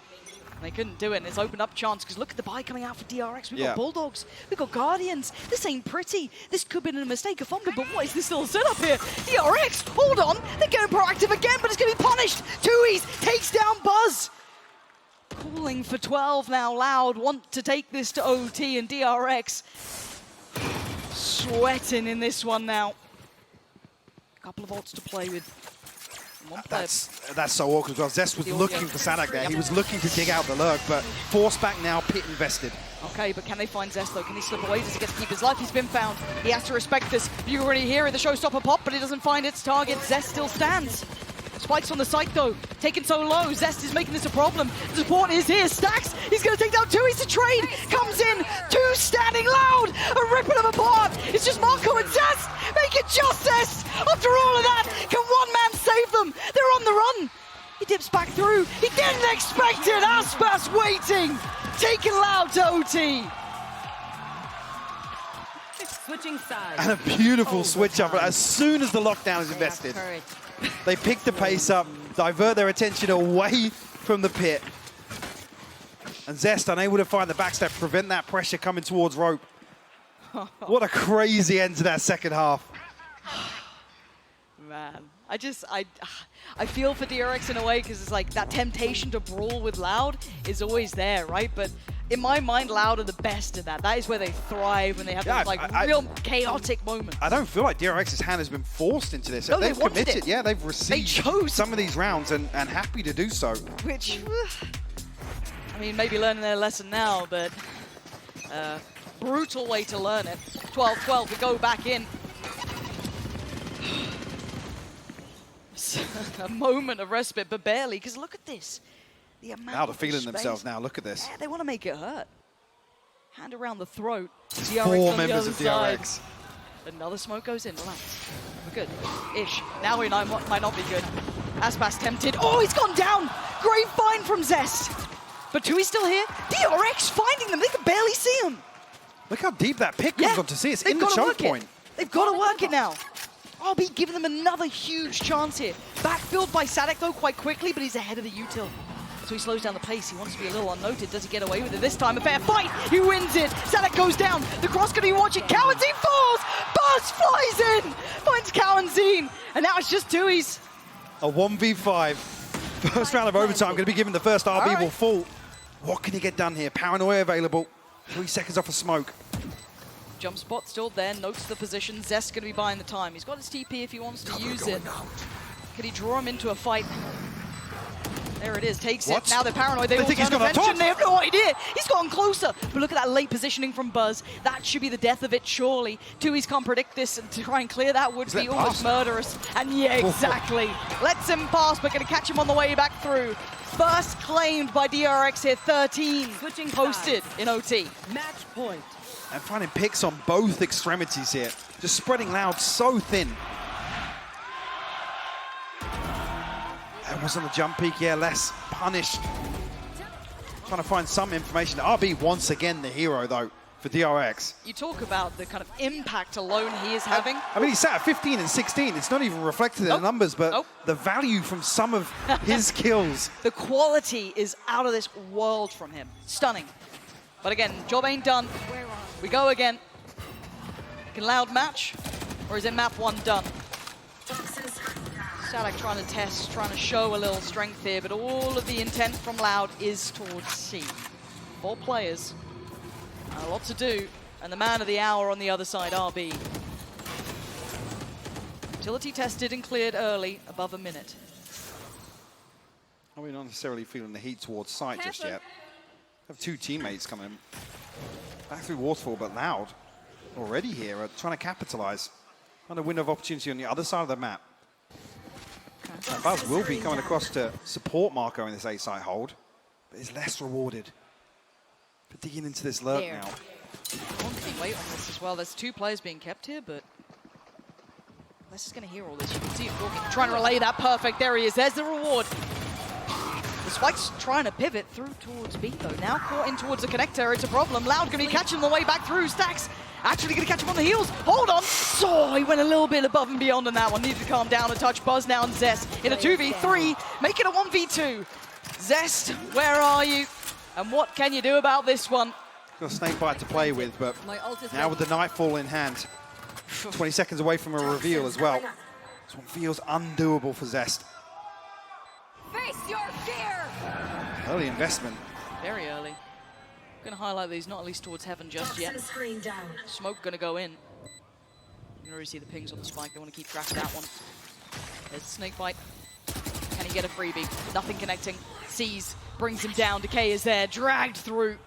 They couldn't do it, and it's opened up chance, because look at the buy coming out for DRX. We've Yeah. got Bulldogs, we've got Guardians. This ain't pretty. This could have been a mistake of fumble, but what is this little setup here? DRX, hold on. They're getting proactive again, but it's going to be punished. 2-E's takes down Buzz. Calling for 12 now, Loud. Want to take this to OT, and DRX sweating in this one now. A couple of ults to play with. That's so awkward as well. Zest was looking for Sadak there. He was looking to dig out the lurk, but forced back now, pit invested. Okay, but can they find Zest though? Can he slip away? Does he get to keep his life? He's been found. He has to respect this. You already hear the showstopper pop, but he doesn't find its target. Zest still stands. Spike's on the site though, taken so low. Zest is making this a problem. The support is here. Stacks, he's going to take down 2. He's a trade. Comes in, 2 standing Loud, and ripping them apart. It's just Marco and Zest. Make it just Zest. After all of that, can one man save them? They're on the run. He dips back through. He didn't expect it. Aspas waiting. Taking Loud to OT. Switching sides. And a beautiful switch up. As soon as the lockdown is invested, they pick the pace up, divert their attention away from the pit. And Zest unable to find the backstep, prevent that pressure coming towards Rope. What a crazy end to that second half. Man, I feel for DRX in a way, because it's like that temptation to brawl with Loud is always there, right? But in my mind, Loud are the best at that. That is where they thrive, when they have those real chaotic moments. I don't feel like DRX's hand has been forced into this. No, they've wanted committed. it. Yeah, they've received They chose some of these rounds and happy to do so. Which, I mean, maybe learning their lesson now, but brutal way to learn it. 12-12, we go back in. A moment of respite, but barely, because look at this. The amount Now they're of feeling space. themselves now, look at this. Yeah, they want to make it hurt. Hand around the throat. DRX 4 on the members other of side. DRX. Another smoke goes in, relax. We're good. Ish. Now we might not be good. Aspas tempted. Oh, he's gone down! Great find from Zest. But Tui's still here. DRX finding them, they can barely see him. Look how deep that pick comes on to see. It's They've in the gotta choke work it. point. They've got to work it now. RB giving them another huge chance here. Backfilled by Sadek though quite quickly, but he's ahead of the util. So he slows down the pace. He wants to be a little unnoted. Does he get away with it this time? A fair fight. He wins it. Sadek goes down. The cross going to be watching. Cowanzine falls. Burst flies in. Finds Cowanzine. And now it's just Tui's. A 1v5. First round of overtime going to be given. The first RB will fall. What can he get done here? Paranoia available. 3 seconds off a smoke. Jump spot still there. Notes the position. Zest going to be buying the time. He's got his TP if he wants to use it. Can he draw him into a fight? There it is, takes it. Now they're paranoid. They all think he's turn gone on top. attention. They have no idea. He's gotten closer. But look at that late positioning from Buzz. That should be the death of it, surely. Tui's can't predict this, and to try and clear that would be almost murderous. And yeah, exactly. Lets him pass, but going to catch him on the way back through. First claimed by DRX here, 13. Switching posted sides. in OT. Match point. And finding picks on both extremities here. Just spreading Loud so thin. That wasn't a jump peak, yeah, less punished. Trying to find some information. RB once again the hero though for DRX. You talk about the kind of impact alone he is having. I mean, he sat at 15 and 16. It's not even reflected in the numbers, but the value from some of his kills. The quality is out of this world from him. Stunning. But again, job ain't done. We go again. Can Loud match? Or is it map 1 done? Sadek trying to test, trying to show a little strength here, but all of the intent from Loud is towards C. 4 players, a lot to do, and the man of the hour on the other side, RB. Utility tested and cleared early, above a minute. We're not necessarily feeling the heat towards site just yet. Have 2 teammates coming back through Waterfall, but Loud already here, trying to capitalize on a window of opportunity on the other side of the map. Now, Buzz will be coming across to support Marco in this A-side hold, but is less rewarded for digging into this lurk now. One thing wait on this as well. There's 2 players being kept here, but Les is going to hear all this. You can see him walking, trying to relay that perfect. There he is. There's the reward. The Spike's trying to pivot through towards B, though. Now caught in towards the connector. It's a problem. Loud going to be catching the way back through. Stacks actually going to catch him on the heels. Hold on. So he went a little bit above and beyond on that one. Needed to calm down a touch. Buzz now and Zest in a 2v3. Make it a 1v2. Zest, where are you? And what can you do about this one? Got a snake bite to play with, but now with the Nightfall in hand, 20 seconds away from a reveal as well. This one feels undoable for Zest. Face your fear. Early investment. Very early. Going to highlight these not at least towards heaven just yet. Smoke going to go in. You can already see the pings on the Spike. They want to keep track of that one. There's the snake bite. Can he get a freebie? Nothing connecting. Sees, brings him down. Decay is there, dragged through.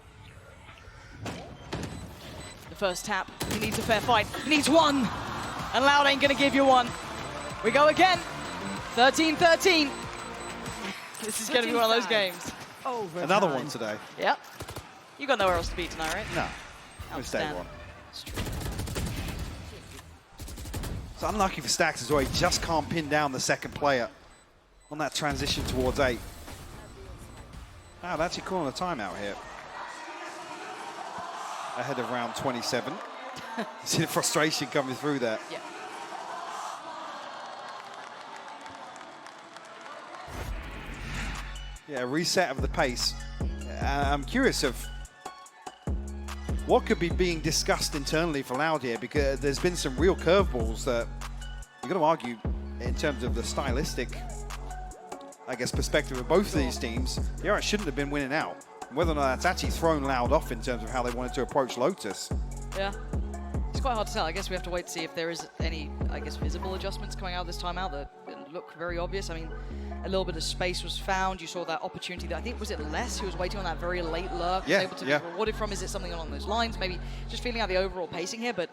The first tap. He needs a fair fight. He needs 1. And Loud ain't going to give you 1. We go again. 13-13. This is going to be one of those games. Another one today. Yep. You got nowhere else to be tonight, right? No. No stay Outstanding. one. It's true. It's unlucky for Stax as well. He just can't pin down the second player on that transition towards 8. Wow, they're actually calling a timeout here. Ahead of round 27. You see the frustration coming through there. Yeah. Yeah, reset of the pace. I'm curious of what could be being discussed internally for Loud here, because there's been some real curveballs that you've got to argue in terms of the stylistic, I guess, perspective of both of these teams. DRX shouldn't have been winning out. Whether or not that's actually thrown Loud off in terms of how they wanted to approach Lotus. Yeah. It's quite hard to tell. I guess we have to wait to see if there is any, I guess, visible adjustments coming out this time out that look very obvious. I mean, a little bit of space was found. You saw that opportunity that I think, was it Les who was waiting on that very late lurk? Yeah, able to be rewarded from? Is it something along those lines? Maybe just feeling out the overall pacing here, but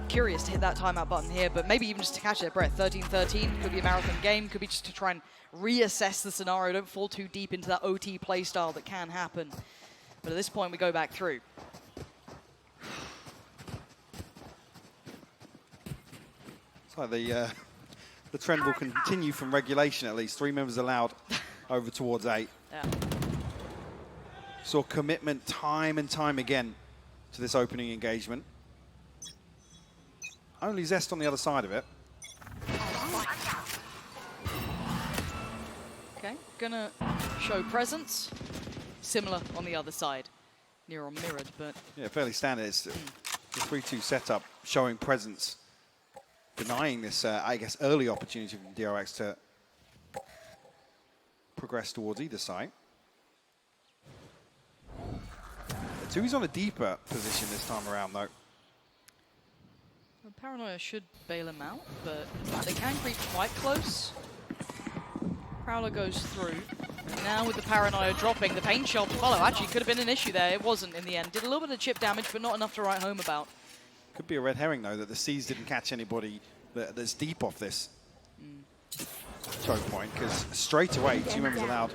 curious to hit that timeout button here, but maybe even just to catch their breath. 13-13, could be a marathon game, could be just to try and reassess the scenario. Don't fall too deep into that OT playstyle that can happen. But at this point, we go back through. It's like the trend will continue from regulation at least. 3 members allowed over towards 8. Yeah. Saw commitment time and time again to this opening engagement. Only Zest on the other side of it. Okay, gonna show presence. Similar on the other side. Near on mirrored, but... Yeah, fairly standard. It's the 3-2 setup showing presence, denying this, I guess, early opportunity from DRX to progress towards either side. Tui's on a deeper position this time around, though. Well, Paranoia should bail him out, but they can creep quite close. Prowler goes through. And now with the Paranoia dropping, the paint shot to follow actually could have been an issue there. It wasn't in the end. Did a little bit of chip damage, but not enough to write home about. Could be a red herring, though, that the C's didn't catch anybody that's deep off this choke point, because straight away, 2 members allowed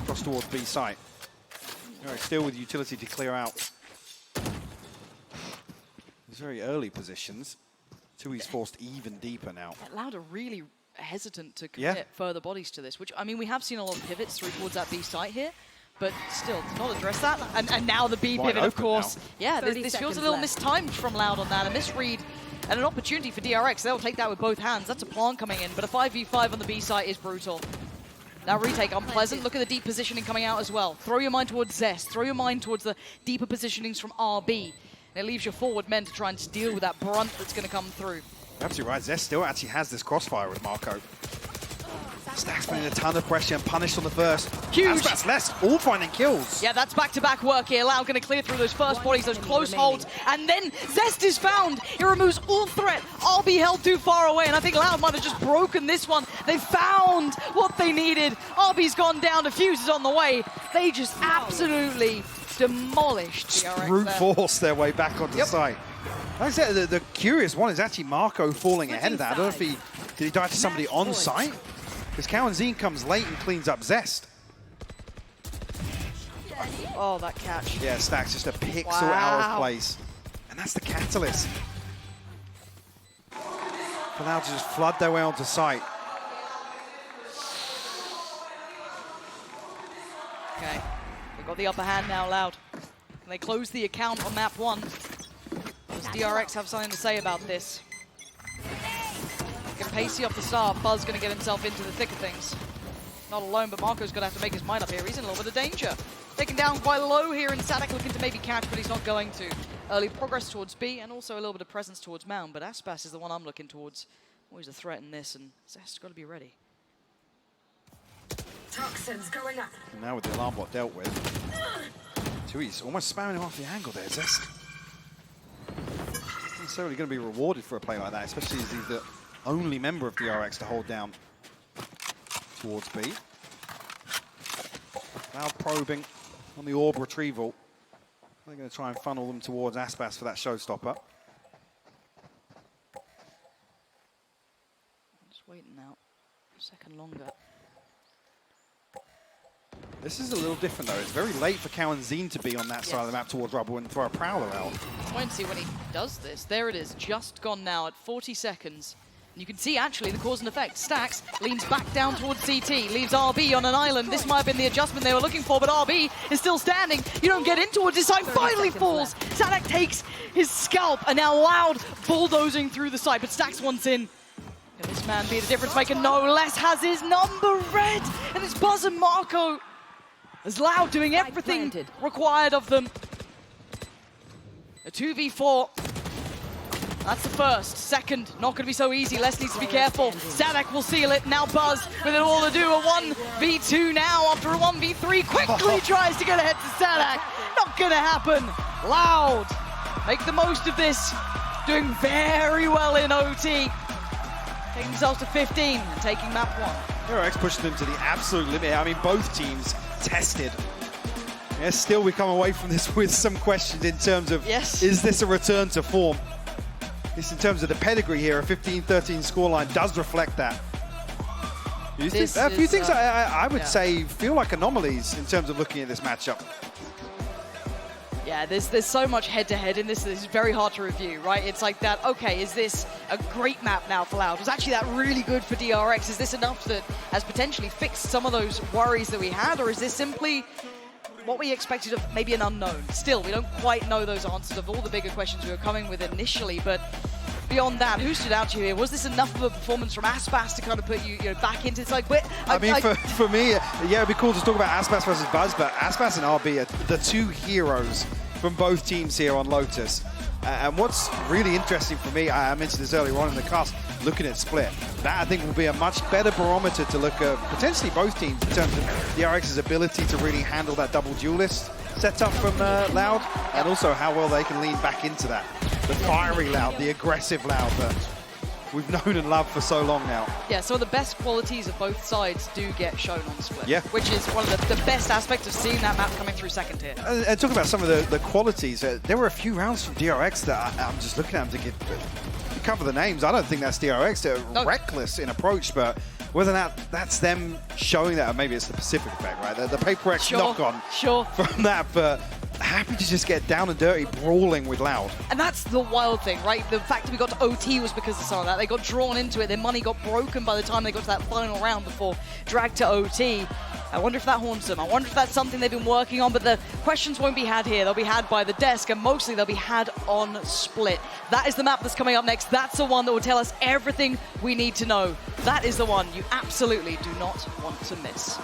cross towards B site. Still with utility to clear out these very early positions. Tui's forced even deeper now. Loud are really hesitant to commit further bodies to this, which, I mean, we have seen a lot of pivots through towards that B site here, but still, to not address that. And now the B pivot, of course. Now. Yeah, this feels a little mistimed from Loud on that. A misread and an opportunity for DRX. They'll take that with both hands. That's a plant coming in, but a 5v5 on the B site is brutal. That retake unpleasant. Look at the deep positioning coming out as well. Throw your mind towards Zest. Throw your mind towards the deeper positionings from RB. And it leaves your forward men to try and deal with that brunt that's going to come through. Absolutely right. Zest still actually has this crossfire with Marco. Stax putting a ton of pressure and punished on the first. Huge. That's less, all finding kills. Yeah, that's back-to-back work here. Loud going to clear through those first bodies, those close holds, and then Zest is found. It removes all threat. RB held too far away, and I think Loud might have just broken this one. They found what they needed. RB's gone down, Diffuse is on the way. They just absolutely demolished DRX Brute there. force their way back onto site. Like I said, the curious one is actually Marco falling ahead of that. I don't know if did he die to somebody on site? Because Cowan comes late and cleans up Zest. Oh, that catch. Yeah, Stax just a pixel out of place. And that's the catalyst. For now to just flood their way onto site. Okay, they've got the upper hand now, Loud. Can they close the account on map 1? Does DRX have something to say about this? Gonna pace you off the start. Buzz gonna get himself into the thick of things. Not alone, but Marco's gonna have to make his mind up here. He's in a little bit of danger. Taken down quite low here, and Sadik looking to maybe catch, but he's not going to. Early progress towards B, and also a little bit of presence towards Mound, but Aspas is the one I'm looking towards. Always a threat in this, and Zest's gotta be ready. Toxins going up. And now with the alarm bot dealt with. Tui's almost spamming him off the angle there, Zest. Not necessarily going to be rewarded for a play like that, especially as he's the only member of DRX to hold down towards B. Now probing on the orb retrieval. They're going to try and funnel them towards Aspas for that showstopper. Just waiting out. second longer. This is a little different, though. It's very late for Cow and Zine to be on that side of the map towards Rubble and throw a Prowler out. Wait and see when he does this. There it is, just gone now at 40 seconds. And you can see, actually, the cause and effect. Stax leans back down towards CT, leaves RB on an island. This might have been the adjustment they were looking for, but RB is still standing. You don't get in towards his side, finally falls. Sadak takes his scalp, and now Loud bulldozing through the side, but Stax wants in. Can this man be the difference maker? No less, has his number red, and it's Buzz and Marco. As Loud doing everything required of them. A 2v4. That's the first. Second, not going to be so easy. Les needs to be careful. Sadak will seal it. Now Buzz with it all to do. A 1v2 now after a 1v3. Quickly tries to get ahead to Sadak. Not going to happen. Loud make the most of this. Doing very well in OT. Taking themselves to 15 and taking map 1. DRX pushed them to the absolute limit. I mean, both teams tested. Yeah, still we come away from this with some questions in terms of, is this a return to form? This in terms of the pedigree here, a 15-13 scoreline does reflect that. A few things I would say feel like anomalies in terms of looking at this matchup. Yeah, there's so much head-to-head in this. This is very hard to review, right? It's like that, okay, is this a great map now for Loud? Was actually that really good for DRX? Is this enough that has potentially fixed some of those worries that we had? Or is this simply what we expected of maybe an unknown? Still, we don't quite know those answers of all the bigger questions we were coming with initially, but beyond that, who stood out to you here? Was this enough of a performance from Aspas to kind of put you, back into it's like? I mean, for me, yeah, it'd be cool to talk about Aspas versus Buzz, but Aspas and RB are the two heroes from both teams here on Lotus. And what's really interesting for me, I mentioned this earlier on in the cast, looking at Split, that I think will be a much better barometer to look at potentially both teams in terms of DRX's ability to really handle that double duelist setup from Loud, and also how well they can lean back into that. The fiery Loud, the aggressive Loud that we've known and loved for so long now. Yeah, some of the best qualities of both sides do get shown on Split. Yeah. Which is one of the best aspects of seeing that map coming through second tier. And talk about some of the qualities. There were a few rounds from DRX that I'm just looking at them to cover the names. I don't think that's DRX. They're reckless in approach, but whether that's them showing that, or maybe it's the Pacific effect, right? The Paper X knock-on from that, but happy to just get down and dirty, brawling with Loud. And that's the wild thing, right? The fact that we got to OT was because of some of that. They got drawn into it. Their money got broken by the time they got to that final round before dragged to OT. I wonder if that haunts them. I wonder if that's something they've been working on, but the questions won't be had here. They'll be had by the desk, and mostly they'll be had on Split. That is the map that's coming up next. That's the one that will tell us everything we need to know. That is the one you absolutely do not want to miss.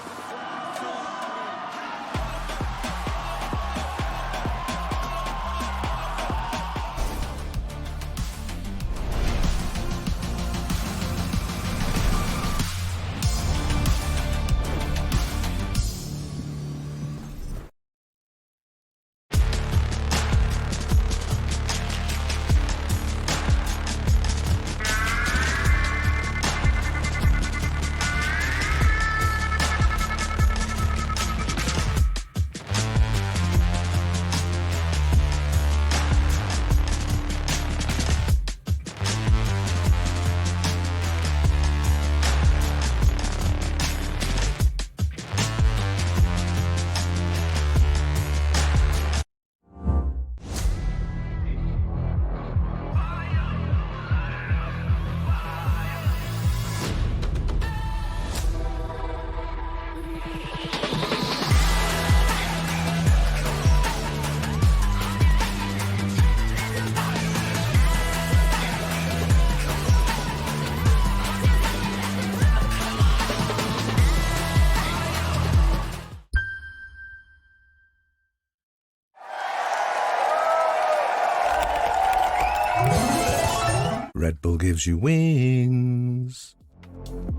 Red Bull gives you wings.